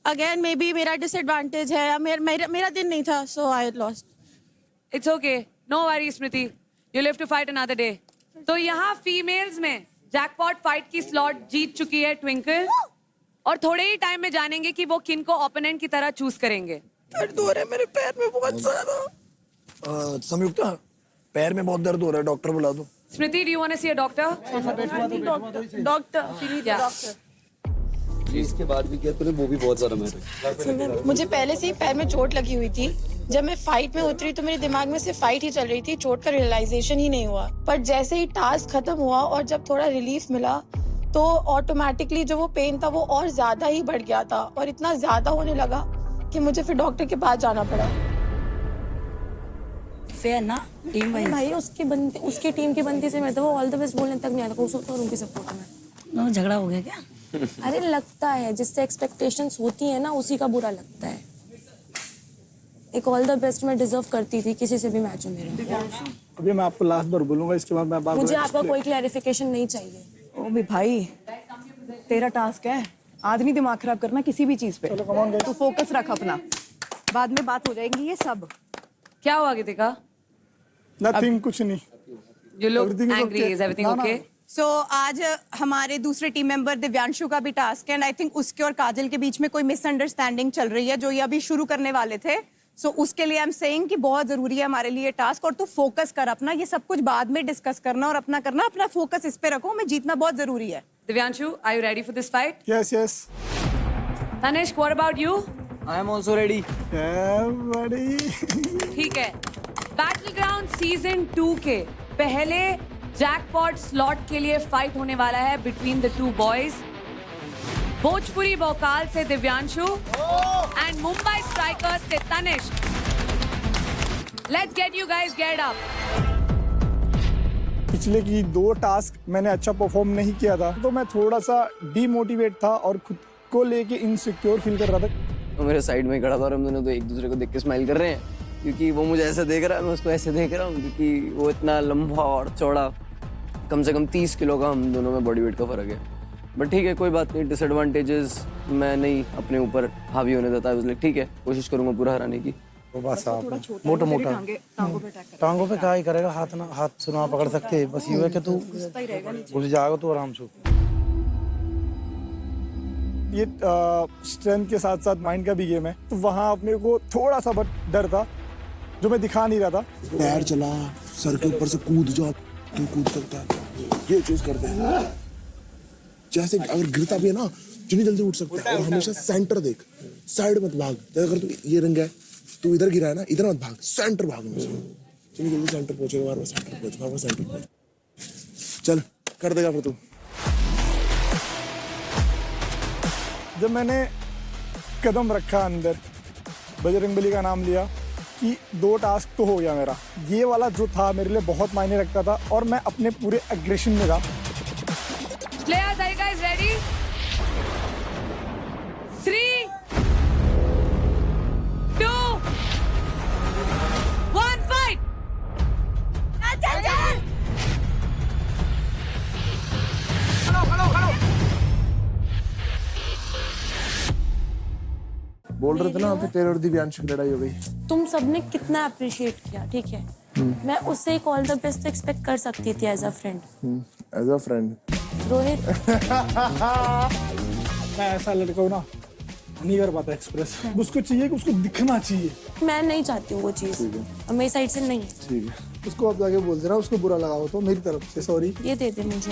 Again may be मेरा डिसएडवांटेज है, मेरा दिन नहीं था, so I lost. It's okay, no worry Smriti, you live to fight another day. तो यहाँ फीमेल्स में जैकपॉट फाइट की स्लॉट जीत चुकी है ट्विंकल, और थोड़े ही टाइम में जानेंगे कि वो किन को ओपोनेंट की तरह चूज करेंगे। दर्द हो रहा है मेरे पैर में बहुत ज्यादा. संयुक्ता, पैर में बहुत दर्द हो रहा है, डॉक्टर बुला दो. Smriti, do you want to see a doctor? Doctor इसके बाद भी किया तूने, वो भी बहुत ज्यादा मैटर. मुझे पहले से ही पैर में चोट लगी हुई थी. जब मैं फाइट में उतरी तो मेरे दिमाग में सिर्फ फाइट ही चल रही थी, चोट का रियलाइजेशन ही नहीं हुआ. पर जैसे ही टास्क खत्म हुआ और जब थोड़ा रिलीफ मिला तो ऑटोमेटिकली जो वो पेन था वो और ज्यादा ही बढ़ गया था, और इतना ज्यादा होने लगा कि मुझे फिर डॉक्टर के पास जाना पड़ा. फेयर ना टीम वाइज. भाई उसकी टीम की बनती से मैं तो वो ऑल द बेस्ट बोलने तक नहीं आता, उसको और उनकी सपोर्ट में झगड़ा हो गया क्या? अरे लगता है जिससे एक्सपेक्टेशंस होती है ना, उसी का बुरा लगता है। एक ऑल द बेस्ट मैं डिजर्व करती थी किसी से भी मैच में मेरा। अभी मैं आपको लास्ट बार बोलूंगा, इसके बाद मैं बात मुझे आपका कोई क्लैरिफिकेशन नहीं चाहिए। ओ भी भाई, तेरा टास्क है, आज नहीं दिमाग खराब करना किसी भी चीज पे। तू फोकस रख अपना, बाद में बात हो जाएगी ये सब। क्या हुआ गीतिका? नथिंग, कुछ नहीं। You look angry. Is everything okay? सो आज हमारे दूसरे टीम मेंबर दिव्यांशु का भी टास्क है, एंड आई थिंक उसके और काजल के बीच में कोई मिसअंडरस्टैंडिंग चल रही है जो ये अभी शुरू करने वाले थे। सो उसके लिए आई एम सेइंग कि बहुत जरूरी है हमारे लिए टास्क, और तू फोकस कर अपना, ये सब कुछ बाद में डिस्कस करना और अपना करना, अपना फोकस इस पे रखो, हमें जीतना बहुत जरूरी है। Divyanshu, are you ready for this fight? Yes, yes. Tanishq, what about you? I am also ready. Yeah, buddy. ठीक है, बैटलग्राउंड सीजन 2 के पहले जैकपॉट स्लॉट के लिए फाइट होने वाला है between the two boys. Bhojpuri Bhokal से दिव्यांशु एंड मुंबई स्ट्राइकर्स से Tanishq. Let's get you guys get up. पिछले की 2 टास्क मैंने अच्छा परफॉर्म नहीं किया था, तो मैं थोड़ा सा डीमोटिवेट था और खुद को लेके इनसिक्योर फील कर रहा था। वो मेरे साइड में खड़ा था और हम दोनों तो एक दूसरे को देख के स्माइल कर रहे हैं, क्योंकि वो मुझे ऐसे देख रहा है, मैं उसको ऐसे देख रहा हूँ, क्योंकि वो इतना लंबा और चौड़ा, कम से कम 30 किलो का हम दोनों में बॉडी वेट का फर्क है। बट ठीक है, कोई बात नहीं, डिसएडवांटेजेस मैं नहीं अपने ऊपर हावी होने देता है, ठीक है, कोशिश करूंगा पूरा हराने की। तो बस आप मोटा मोटा टांगों पे क्या ही करेगा, हाथ सुना पकड़ सकते, बस ये है कि तू घुस जाएगा तो आराम से। ये स्ट्रेंथ के साथ साथ माइंड का भी गेम है, तो वहाँ अपने को थोड़ा सा डर था जो मैं दिखा नहीं रहा था। पैर चला, सर के ऊपर से कूद जा, तू कूद सकता है, ये चूज करते हैं। जैसे अगर गिरता भी है ना, जितनी जल्दी उठ सकता है। और हमेशा सेंटर देख, साइड मत भाग। जैसे अगर तू ये रंग है, तू इधर गिरा है ना, इधर मत भाग, सेंटर भाग हमेशा। जितनी जल्दी सेंटर पहुंचेगा, बार बार सेंटर पहुंच, बार बार सेंटर पहुंच। चल कर देगा फिर तू। जब मैंने कदम रखा अंदर, बजरंगबली का नाम लिया कि 2 टास्क तो हो गया मेरा। ये वाला जो था मेरे लिए बहुत मायने रखता था और मैं अपने पूरे एग्रेशन में था। Players, are you guys ready? 3, 2, 1, fight! बोल रहे थे ना, फिर तेरे और दिव्यांश की लड़ाई हो गई। तुम सबने कितना अप्रिशिएट किया, ठीक है। मैं उससे एक ऑल द बेस्ट तो एक्सपेक्ट कर सकती थी as a friend. As a friend Rohit, मैं ऐसा लड़का हूँ ना, नहीं कर पाता एक्सप्रेस। उसको चाहिए कि उसको दिखना चाहिए। मैं नहीं चाहती हूँ वो चीज़, और मेरी साइड से नहीं। ठीक है, उसको अब जाके बोल देना, उसको बुरा लगा हो तो मेरी तरफ से सॉरी। ये दे दे मुझे।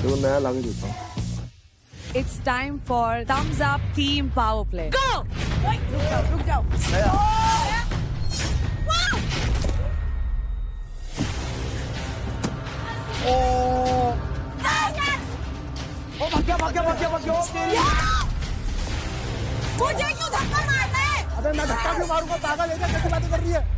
तो नया लाके देता हूँ। It's time for thumbs up team power play. Go! रुक जाओ। मुझे क्यों धक्का मारना है? अबे मैं धक्का क्यों मारूंगा? पागल है क्या? कैसी बातें कर रही है?